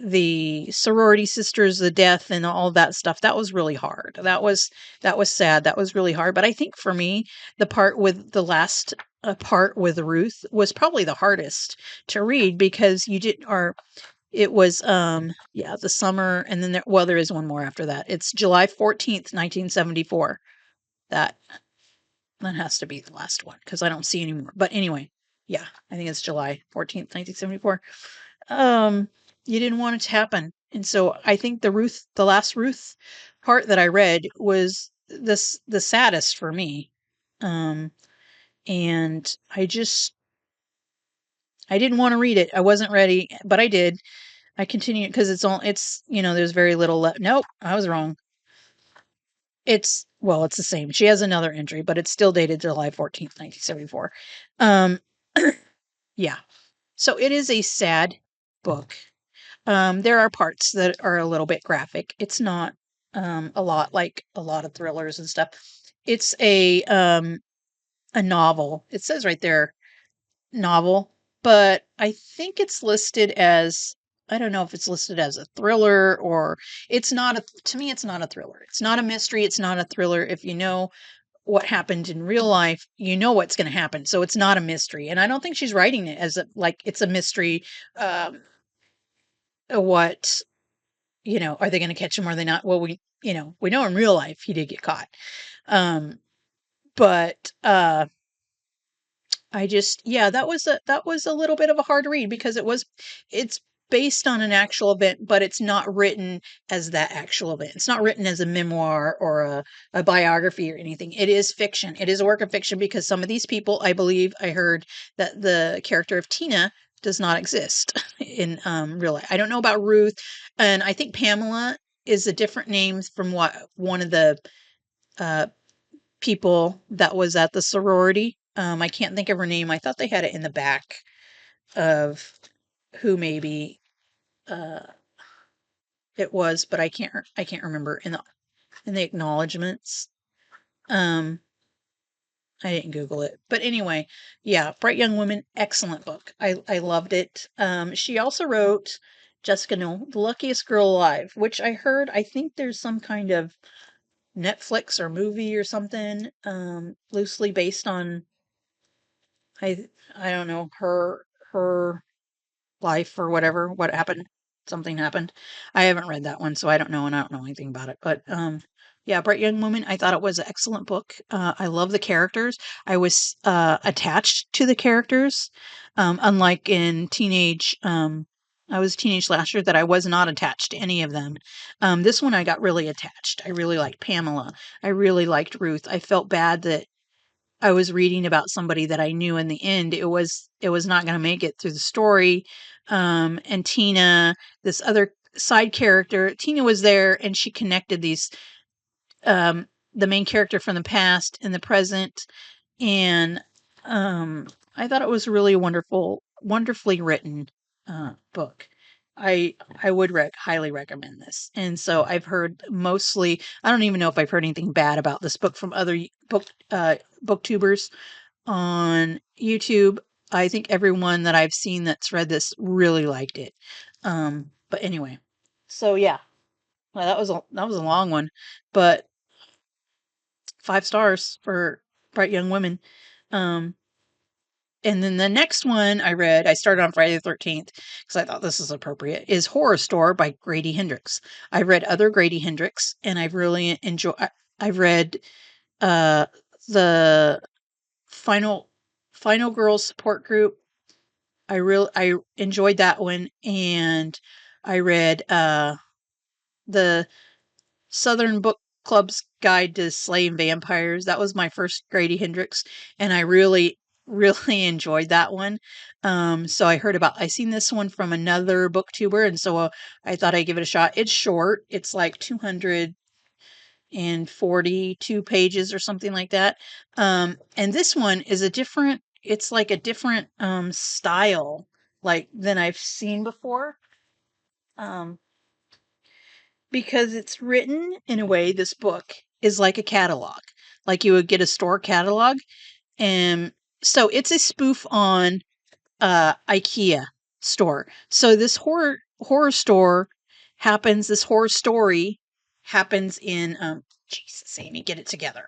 the sorority sisters, the death, and all that stuff. That was really hard. That was sad. That was really hard. But I think for me, the part with the last part with Ruth was probably the hardest to read because you did or it was yeah, the summer, and then there is one more after that. It's July 14th, 1974. That that has to be the last one because I don't see any more. But anyway, yeah, I think it's July 14th, 1974. Um, you didn't want it to happen. And so I think the last Ruth part that I read was the saddest for me. Um, and I didn't want to read it. I wasn't ready, but I did. I continued because there's very little left. Nope, I was wrong. It's the same. She has another entry, but it's still dated July 14th, 1974. Um, yeah. So it is a sad book. There are parts that are a little bit graphic. It's not a lot like a lot of thrillers and stuff. It's a novel. It says right there novel, but I think it's listed as, I don't know if it's listed as a thriller or it's not a to me it's not a thriller. It's not a mystery, it's not a thriller. If you know what happened in real life, you know what's going to happen. So it's not a mystery. And I don't think she's writing it as it's a mystery. Um what are they going to catch him or are they not? Well, we know in real life he did get caught. Um, but I just, yeah, that was a little bit of a hard read because it's based on an actual event, but it's not written as that actual event. It's not written as a memoir or a biography or anything. It is fiction. It is a work of fiction because some of these people, I believe I heard that the character of Tina does not exist in real life. I don't know about Ruth, and I think Pamela is a different name from what one of the uh, people that was at the sorority. I can't think of her name. I thought they had it in the back of who maybe uh, it was, but I can't remember in the acknowledgments. Um, I didn't Google it, but anyway, yeah, Bright Young Woman, excellent book. I loved it. She also wrote Jessica Knoll, The Luckiest Girl Alive, which I heard. I think there's some kind of Netflix or movie or something loosely based on I don't know, her life or whatever, what happened. Something happened. I haven't read that one, so I don't know, and I don't know anything about it. But yeah, Bright Young Woman, I thought it was an excellent book. I love the characters. I was attached to the characters, unlike in teenage. I was teenage last year that I was not attached to any of them. This one I got really attached. I really liked Pamela. I really liked Ruth. I felt bad that I was reading about somebody that I knew in the end it was not going to make it through the story. And Tina, this other side character, Tina was there and she connected these the main character from the past and the present, and I thought it was really a wonderfully written book. I would highly recommend this. And so I've heard mostly, I don't even know if I've heard anything bad about this book from other booktubers on YouTube. I think everyone that I've seen that's read this really liked it. But anyway, so yeah, well, that was a long one, but 5 stars for Bright Young Women. Um, and then the next one I started on Friday the 13th because I thought this is appropriate, is Horrorstor by Grady Hendrix. I've read other Grady Hendrix and I've really enjoyed, I've read uh, the Final Final Girls support group. I enjoyed that one, and I read the Southern Book Club's Guide to Slaying Vampires. That was my first Grady Hendrix, and I really really enjoyed that one. So I seen this one from another booktuber, and so I thought I'd give it a shot. It's short. It's like 242 pages or something like that. And this one is it's like a different style like than I've seen before. Um, because it's written in a way, this book is like a catalog, like you would get a store catalog. And so it's a spoof on IKEA store. So this horror store this horror story happens in Jesus, Amy, get it together.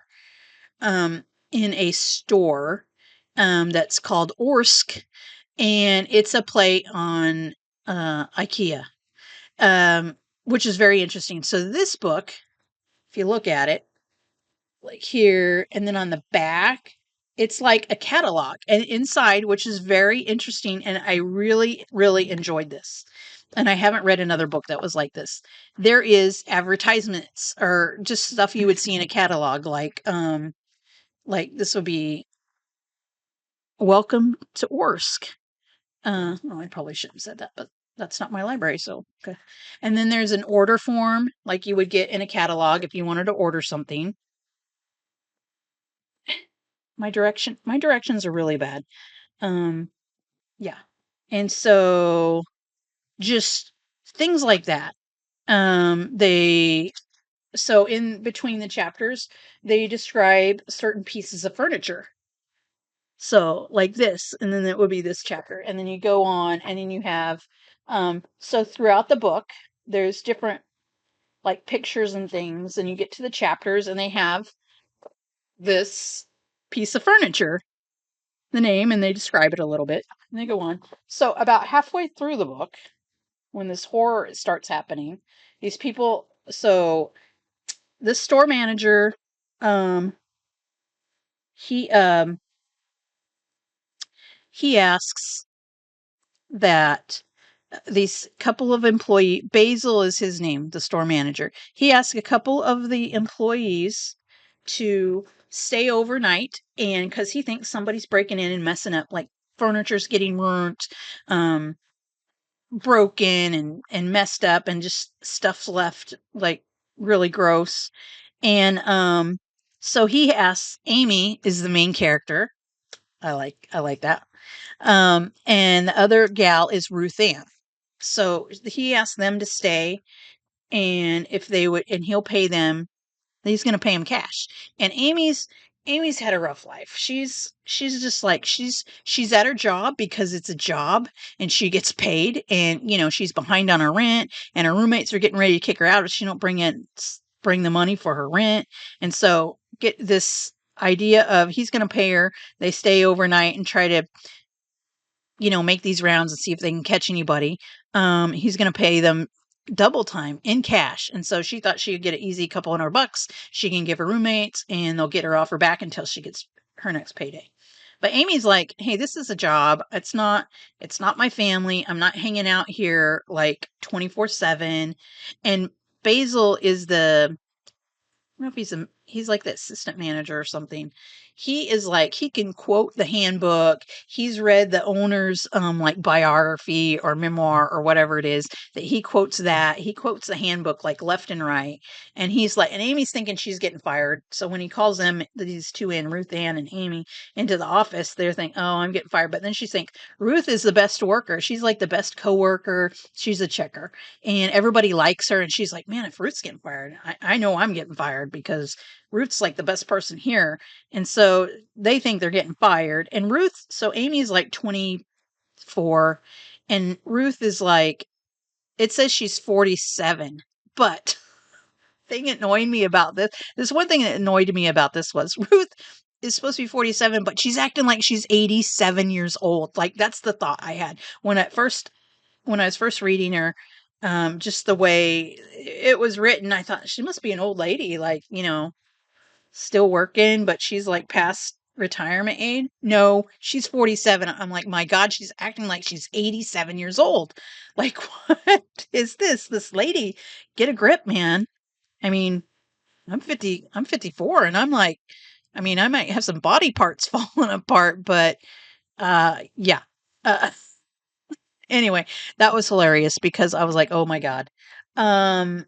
In a store that's called Orsk, and it's a play on IKEA, um, which is very interesting. So this book, if you look at it, like here, and then on the back, it's like a catalog, and inside, which is very interesting, and I really, really enjoyed this. And I haven't read another book that was like this. There is advertisements or just stuff you would see in a catalog, like this would be welcome to Orsk. Well, I probably shouldn't have said that, but that's not my library, so okay. And then there's an order form like you would get in a catalog if you wanted to order something. My directions are really bad. Um, yeah. And so just things like that. They so in between the chapters, they describe certain pieces of furniture. So like this, and then it would be this chapter. And then you go on and then you have so throughout the book, there's different like pictures and things, and you get to the chapters and they have this piece of furniture, the name, and they describe it a little bit. And they go on. So about halfway through the book, when this horror starts happening, these people so this store manager, um, he um he asks that these couple of Basil is his name, the store manager. He asked a couple of the employees to stay overnight, and because he thinks somebody's breaking in and messing up, like furniture's getting burnt, um, broken and messed up, and just stuff's left like really gross. And so he asks, Amy is the main character. I like that. And the other gal is Ruth Ann. So he asked them to stay, and if they would, and he'll pay them. He's going to pay him cash. And Amy's had a rough life. She's just like she's at her job because it's a job and she gets paid, and she's behind on her rent, and her roommates are getting ready to kick her out if she don't bring the money for her rent. And so get this idea of he's going to pay her. They stay overnight and try to make these rounds and see if they can catch anybody. He's going to pay them double time in cash. And so she thought she could get an easy couple $100. She can give her roommates and they'll get her off her back until she gets her next payday. But Amy's like, hey, this is a job. It's not my family. I'm not hanging out here like 24/7. And Basil is I don't know if he's like the assistant manager or something. He is like, he can quote the handbook. He's read the owner's like biography or memoir or whatever it is that he quotes that. He quotes the handbook like left and right. And he's like, and Amy's thinking she's getting fired. So when he calls them, these two in, Ruth Ann and Amy, into the office, they're thinking, oh, I'm getting fired. But then she's thinking, Ruth is the best worker. She's like the best coworker. She's a checker. And everybody likes her. And she's like, man, if Ruth's getting fired, I know I'm getting fired because Ruth's like the best person here. And so they think they're getting fired. And so Amy's like 24 and Ruth is like, it says she's 47. But thing annoying me about this one thing that annoyed me about this was Ruth is supposed to be 47, but she's acting like she's 87 years old. Like that's the thought I had when I was first reading her. Just the way it was written, I thought she must be an old lady, like, still working, but she's like past retirement age. No, she's 47. I'm like, my God, she's acting like she's 87 years old. Like, what is this lady? Get a grip, man. I mean, I'm 54 and I'm like, I mean, I might have some body parts falling apart, but yeah. Uh, anyway, that was hilarious because I was like, oh my God. Um,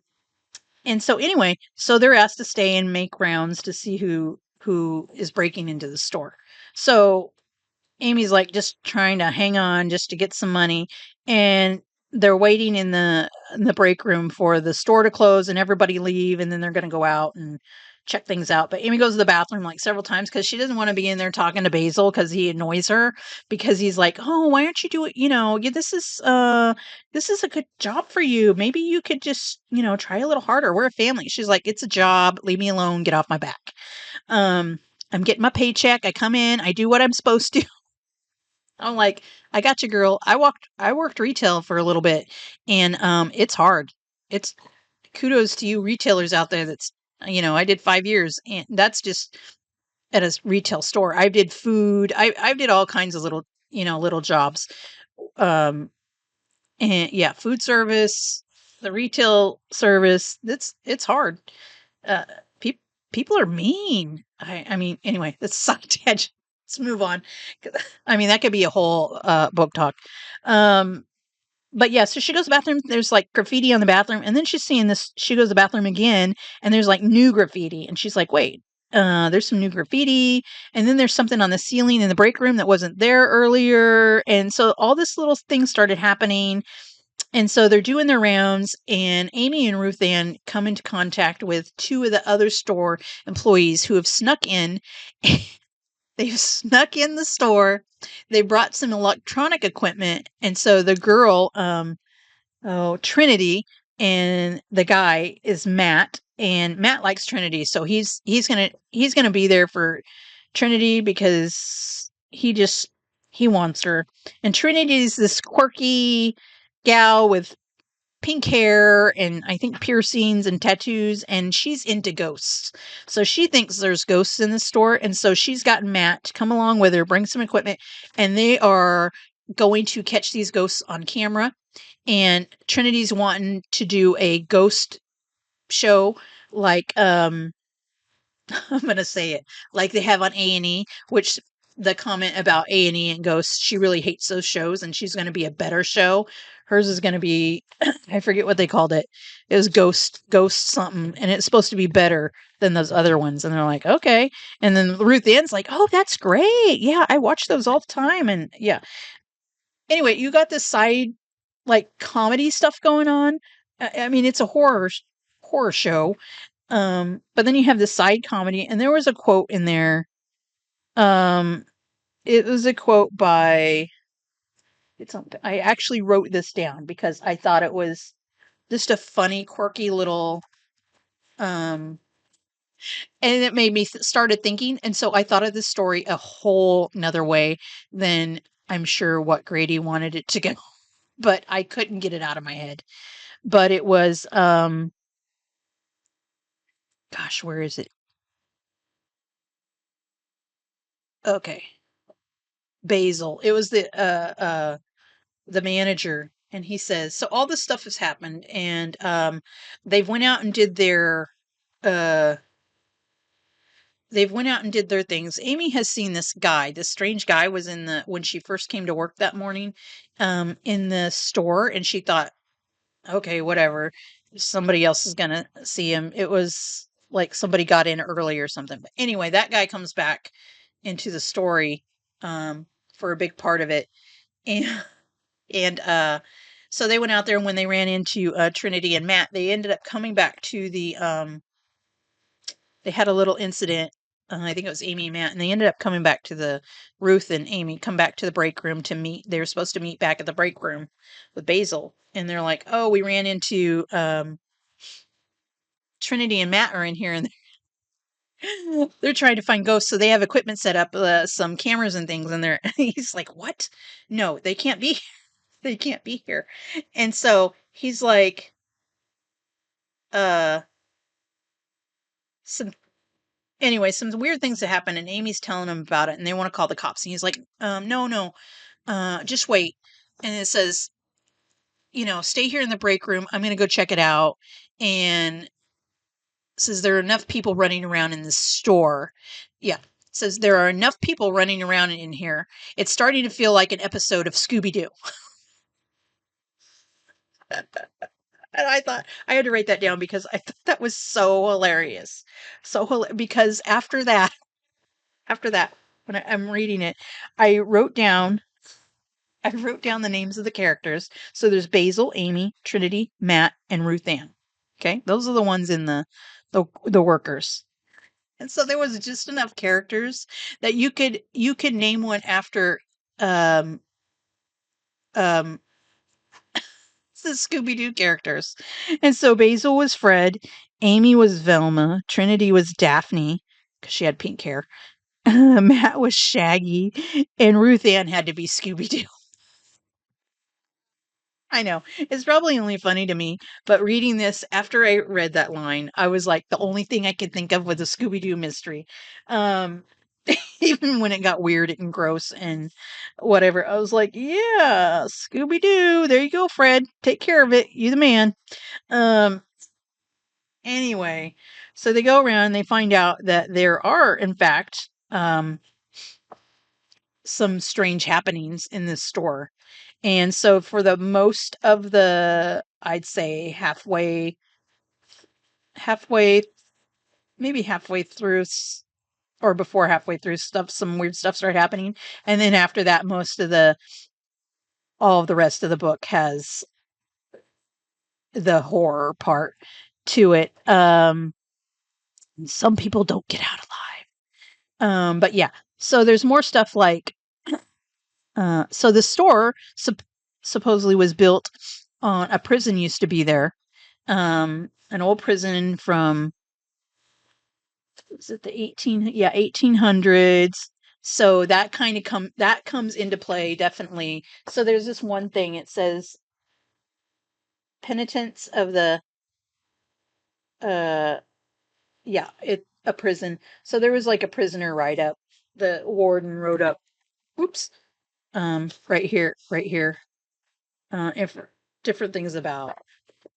and so anyway, so they're asked to stay and make rounds to see who is breaking into the store. So Amy's like just trying to hang on just to get some money, and they're waiting in the break room for the store to close and everybody leave, and then they're going to go out and check things out. But Amy goes to the bathroom like several times because she doesn't want to be in there talking to Basil because he annoys her, because he's like, oh, why aren't you doing, this is a good job for you, maybe you could just try a little harder, we're a family. She's like, it's a job, leave me alone, get off my back. um I'm getting my paycheck, I come in, I do what I'm supposed to. I'm like, I got you, girl. I worked retail for a little bit, and it's hard. It's kudos to you retailers out there. That's I did 5 years, and that's just at a retail store. I did food. I did all kinds of little little jobs. Um, and yeah, food service, the retail service. It's hard. Uh, pe- People are mean. I mean, anyway, that's side tangent. Let's move on. I mean, that could be a whole book talk. Um, but yeah, so she goes to the bathroom. There's like graffiti on the bathroom, and then she's seeing this. She goes to the bathroom again, and there's like new graffiti, and she's like, "Wait, there's some new graffiti." And then there's something on the ceiling in the break room that wasn't there earlier, and so all this little thing started happening. And so they're doing their rounds, and Amy and Ruth Ann come into contact with two of the other store employees who have snuck in. They've snuck in the store. They brought some electronic equipment, and so the girl, Trinity, and the guy is Matt, and Matt likes Trinity, so he's gonna be there for Trinity because he wants her. And Trinity's this quirky gal with pink hair and I think piercings and tattoos, and she's into ghosts. So she thinks there's ghosts in the store, and so she's gotten Matt to come along with her, bring some equipment, and they are going to catch these ghosts on camera. And Trinity's wanting to do a ghost show like I'm gonna say it like they have on A&E, which the comment about A&E and Ghosts, she really hates those shows, and she's gonna be a better show. Hers is gonna be I forget what they called it. It was Ghost something, and it's supposed to be better than those other ones. And they're like, okay. And then Ruth Ann's like, oh, that's great. Yeah, I watch those all the time. And yeah. Anyway, you got this side like comedy stuff going on. I mean, it's a horror show, but then you have the side comedy, and there was a quote in there. Um, it was a quote by I actually wrote this down because I thought it was just a funny, quirky little and it made me started thinking, and so I thought of this story a whole nother way than I'm sure what Grady wanted it to go, but I couldn't get it out of my head. But it was gosh, where is it? Okay. Basil. It was the manager, and he says, so all this stuff has happened, and they've went out and did their uh they've went out and did their things. Amy has seen this guy, this strange guy was in the when she first came to work that morning, in the store, and she thought, okay, whatever, somebody else is gonna see him. It was like somebody got in early or something. But anyway, that guy comes back into the story for a big part of it. And And so they went out there, and when they ran into Trinity and Matt, they ended up coming back to they had a little incident. I think it was Amy and Matt, and they ended up coming back to the Ruth and Amy come back to the break room to meet. They were supposed to meet back at the break room with Basil, and they're like, "Oh, we ran into Trinity and Matt are in here, and they're trying to find ghosts, so they have equipment set up, some cameras and things." And they're he's like, "What? No, they can't be. They can't be here." And so he's like, uh some anyway, some weird things that happen, and Amy's telling him about it, and they want to call the cops, and he's like, no, no, just wait. And it says, stay here in the break room, I'm gonna go check it out. And says there are enough people running around in this store. Yeah. Says there are enough people running around in here. It's starting to feel like an episode of Scooby-Doo. And I thought I had to write that down because I thought that was so hilarious. Because after that, when I'm reading it, I wrote down I wrote down the names of the characters. So there's Basil, Amy, Trinity, Matt, and Ruth Ann. Okay, those are the ones in the workers. And so there was just enough characters that you could name one after um um the Scooby Doo characters. And so Basil was Fred, Amy was Velma, Trinity was Daphne because she had pink hair. Matt was Shaggy, and Ruth Ann had to be Scooby Doo. I know. It's probably only funny to me, but reading this after I read that line, I was like, the only thing I could think of was a Scooby Doo mystery. Um, even when it got weird and gross and whatever, I was like, yeah, Scooby Doo. There you go, Fred. Take care of it. You the man. Um, anyway, so they go around and they find out that there are, in fact, some strange happenings in this store. And so for the most of the, I'd say halfway, maybe halfway through or before halfway through some weird stuff started happening. And then after that, all of the rest of the book has the horror part to it. Some people don't get out alive. But yeah, so there's more stuff like, so the store supposedly was built on a prison used to be there. An old prison from, was it the 1800s. So that kind of that comes into play definitely. So there's this one thing, it says penitence of the uh a prison. So there was like a prisoner write up. The warden wrote up, oops, right here, if different things about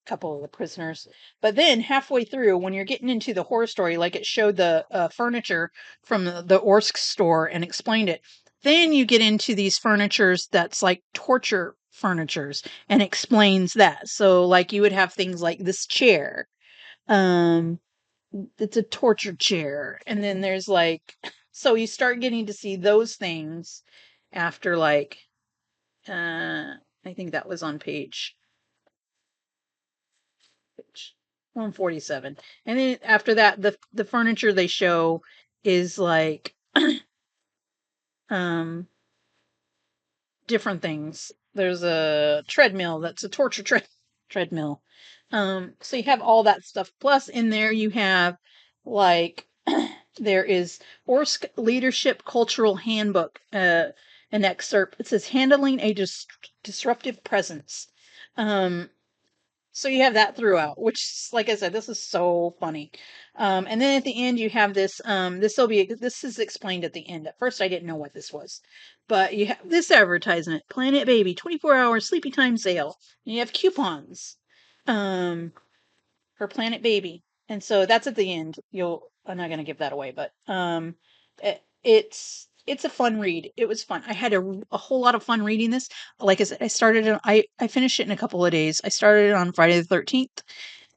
couple of the prisoners. But then halfway through, when you're getting into the horror story, like it showed the furniture from the Orsk store and explained it, then you get into these furnitures that's like torture furnitures and explains that. So like you would have things like this chair. Um, it's a torture chair. And then there's like, so you start getting to see those things after like, I think that was on page 147. And then after that, the furniture they show is like um different things. There's a treadmill that's a torture treadmill. So you have all that stuff. Plus in there you have like there is Orsk Leadership Cultural Handbook, an excerpt. It says handling a disruptive presence. Um so you have that throughout, which, like I said, this is so funny. And then at the end, you have this. This is explained at the end. At first, I didn't know what this was, but you have this advertisement: Planet Baby 24-hour sleepy time sale. And you have coupons for Planet Baby, and so that's at the end. I'm not going to give that away, but it's a fun read. It was fun. I had a whole lot of fun reading this. Like I said, I finished it in a couple of days. I started it on Friday the 13th,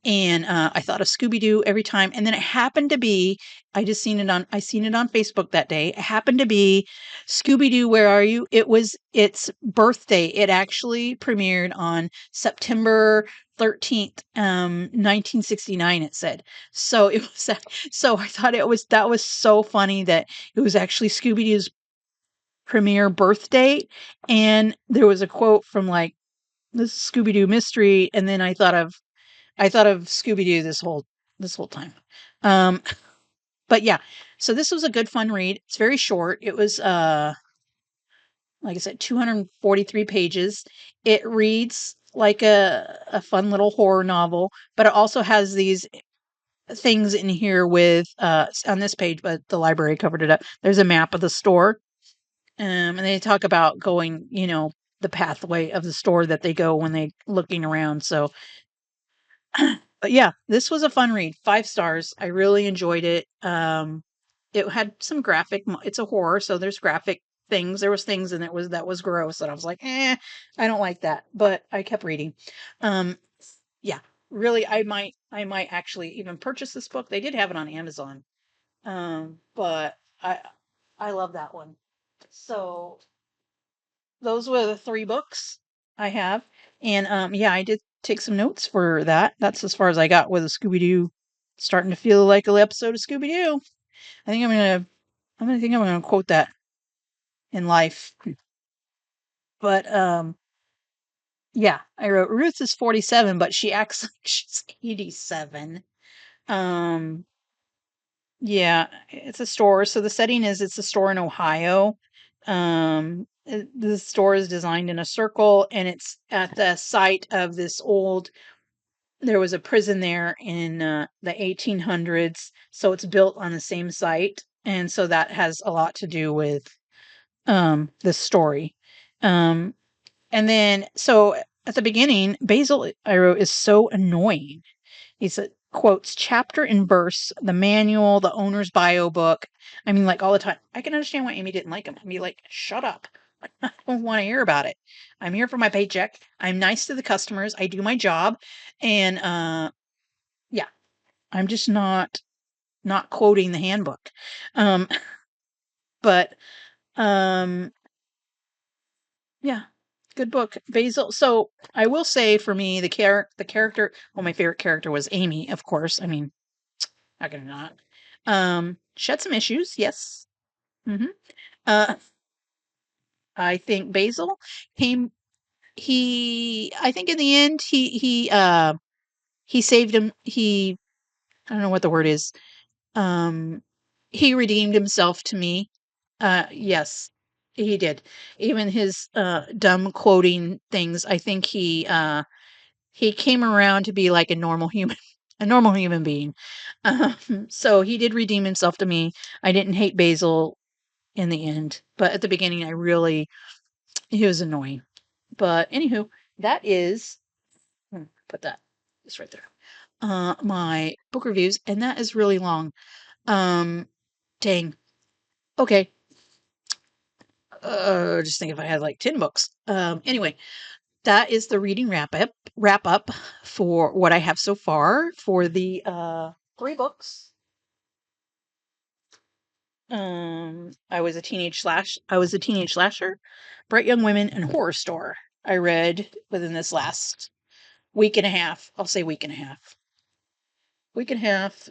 and I thought of Scooby Doo every time. And then it happened to be, I seen it on Facebook that day. It happened to be Scooby Doo, Where Are You? It was its birthday. It actually premiered on September 13th, 1969. It said so. It was so I thought that was so funny that it was actually Scooby Doo's premiere birth date, and there was a quote from like this Scooby Doo mystery, and then I thought of Scooby Doo this whole time. Um, but yeah, so this was a good fun read. It's very short. It was like I said, 243 pages. It reads like a fun little horror novel, but it also has these things in here with on this page, but the library covered it up. There's a map of the store. And they talk about going, the pathway of the store that they go when they looking around. So But yeah, this was a fun read. 5 stars. I really enjoyed it. It had some it's a horror, so there's graphic things. There was things in it that was gross, and I was like, I don't like that. But I kept reading. Um, yeah, really, I might actually even purchase this book. They did have it on Amazon. But I love that one. So those were the 3 books I have. And yeah, I did take some notes for that. That's as far as I got with a Scooby Doo. Starting to feel like an episode of Scooby Doo. I think I'm gonna quote that in life. But yeah, I wrote Ruth is 47, but she acts like she's 87. Um yeah, it's a store. So the setting is it's a store in Ohio. The store is designed in a circle, and it's at the site of this old. There was a prison there in the 1800s, so it's built on the same site, and so that has a lot to do with the story. Um, and then so at the beginning, Basil I wrote is so annoying. He said, quotes chapter and verse, the manual, the owner's bio book. I mean, like all the time. I can understand why Amy didn't like him. I'd be like, shut up. I don't want to hear about it. I'm here for my paycheck. I'm nice to the customers. I do my job. And yeah, I'm just not quoting the handbook. Um, but um, yeah, good book. Basil. So I will say for me, the character, well, my favorite character was Amy, of course. I mean, how can I not? She had some issues, yes. Hmm. Uh, I think Basil came. I think in the end, he saved him. I don't know what the word is. Um, he redeemed himself to me. Yes, he did. Even his dumb quoting things. I think he came around to be like a normal human, a normal human being. So he did redeem himself to me. I didn't hate Basil in the end. But at the beginning, he was annoying. But anywho, that is, put that just right there. My book reviews, and that is really long. Um, dang. Okay. Just think if I had like 10 books. Anyway, that is the reading wrap up for what I have so far for the 3 books. I was a teenage slasher, Bright Young Women, and Horrorstor. I read within this last week and a half. I'll say week and a half. Week and a half,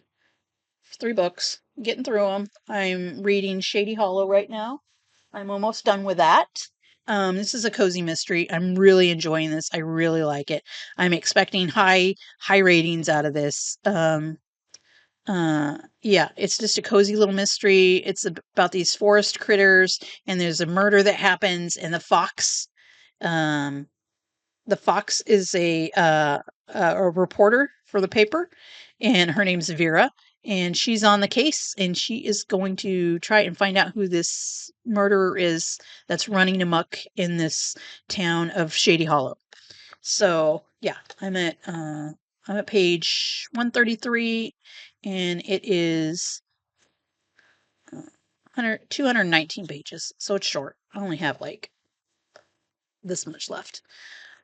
3 books, getting through them. I'm reading Shady Hollow right now. I'm almost done with that. This is a cozy mystery. I'm really enjoying this. I really like it. I'm expecting high ratings out of this. Yeah, it's just a cozy little mystery. It's about these forest critters, and there's a murder that happens, and um, the fox is a reporter for the paper, and her name's Vera, and she's on the case, and she is going to try and find out who this murderer is that's running amok in this town of Shady Hollow. So yeah, I'm at page 133, and it is 219 pages, so it's short. I only have like this much left.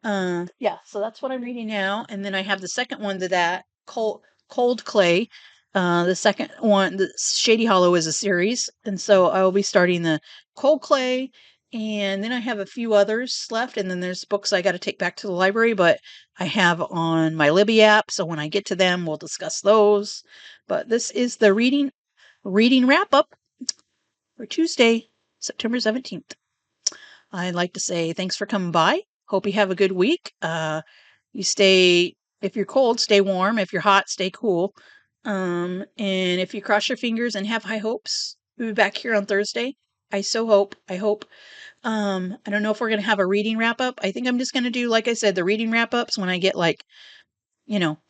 Yeah, so that's what I'm reading now, and then I have the second one to that, Cold Clay. The second one, the Shady Hollow, is a series, and so I will be starting the Cold Clay, and then I have a few others left, and then there's books I got to take back to the library, but I have on my Libby app, so when I get to them, we'll discuss those. But this is the reading wrap up for Tuesday, September 17th. I'd like to say thanks for coming by. Hope you have a good week. If you're cold, stay warm. If you're hot, stay cool. And if you cross your fingers and have high hopes, we'll be back here on Thursday. I hope. I don't know if we're going to have a reading wrap up. I think I'm just going to do, like I said, the reading wrap ups when I get like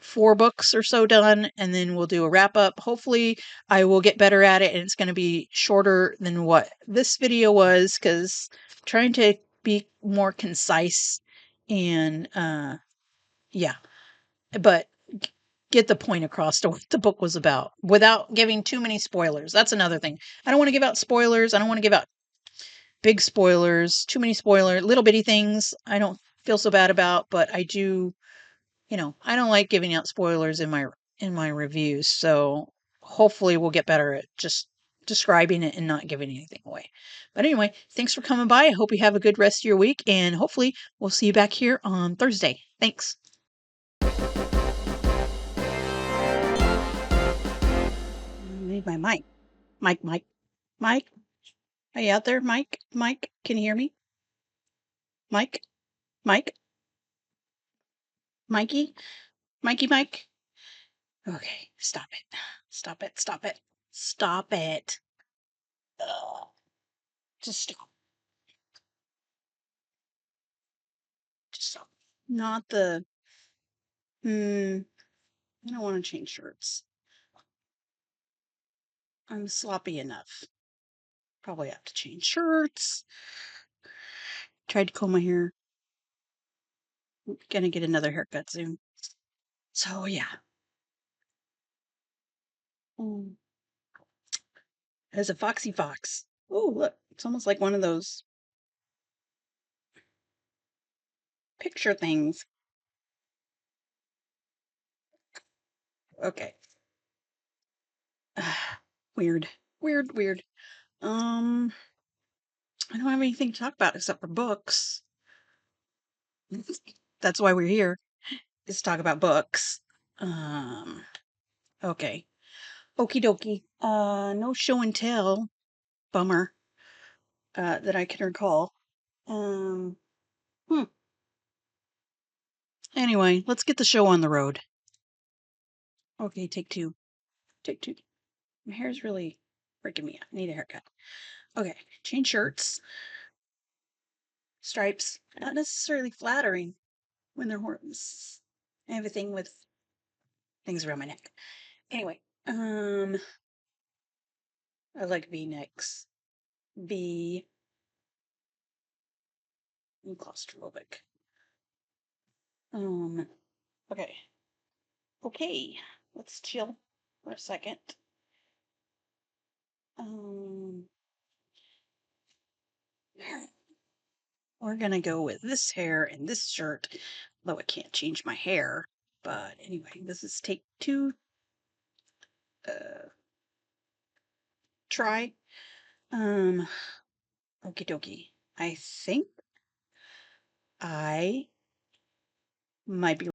4 books or so done, and then we'll do a wrap up. Hopefully, I will get better at it, and it's going to be shorter than what this video was, because trying to be more concise and, yeah. But get the point across to what the book was about without giving too many spoilers. That's another thing. I don't want to give out spoilers. I don't want to give out big spoilers, too many spoilers, little bitty things I don't feel so bad about, but I do, I don't like giving out spoilers in my reviews. So hopefully we'll get better at just describing it and not giving anything away. But anyway, thanks for coming by. I hope you have a good rest of your week, and hopefully we'll see you back here on Thursday. Thanks. Need my mic. Mike. Are you out there, Mike? Mike, can you hear me? Mike? Mike? Mikey? Mike? Okay, stop it. Stop it. Stop it. Stop it. Ugh. Just stop. Just stop. Not the. I don't want to change shirts. I'm sloppy enough. Probably have to change shirts. Tried to comb my hair. Gonna get another haircut soon. So, yeah. Mm. There's a foxy fox. Oh, look. It's almost like one of those picture things. Okay. Weird. Weird. Um, I don't have anything to talk about except for books. That's why we're here, is to talk about books. Um, okay. Okie dokie. No show and tell. Bummer. That I can recall. Um, hmm. Anyway, let's get the show on the road. Okay, take two. Take two. My hair's really freaking me out. I need a haircut. Okay, change shirts. Stripes. Not necessarily flattering when they're horns. I have a thing with things around my neck. Anyway, I like V-necks. V. I'm claustrophobic. Okay. Okay. Let's chill for a second. Um, we're gonna go with this hair and this shirt, though I can't change my hair. But anyway, this is take two. Try. Okie dokie. I think I might be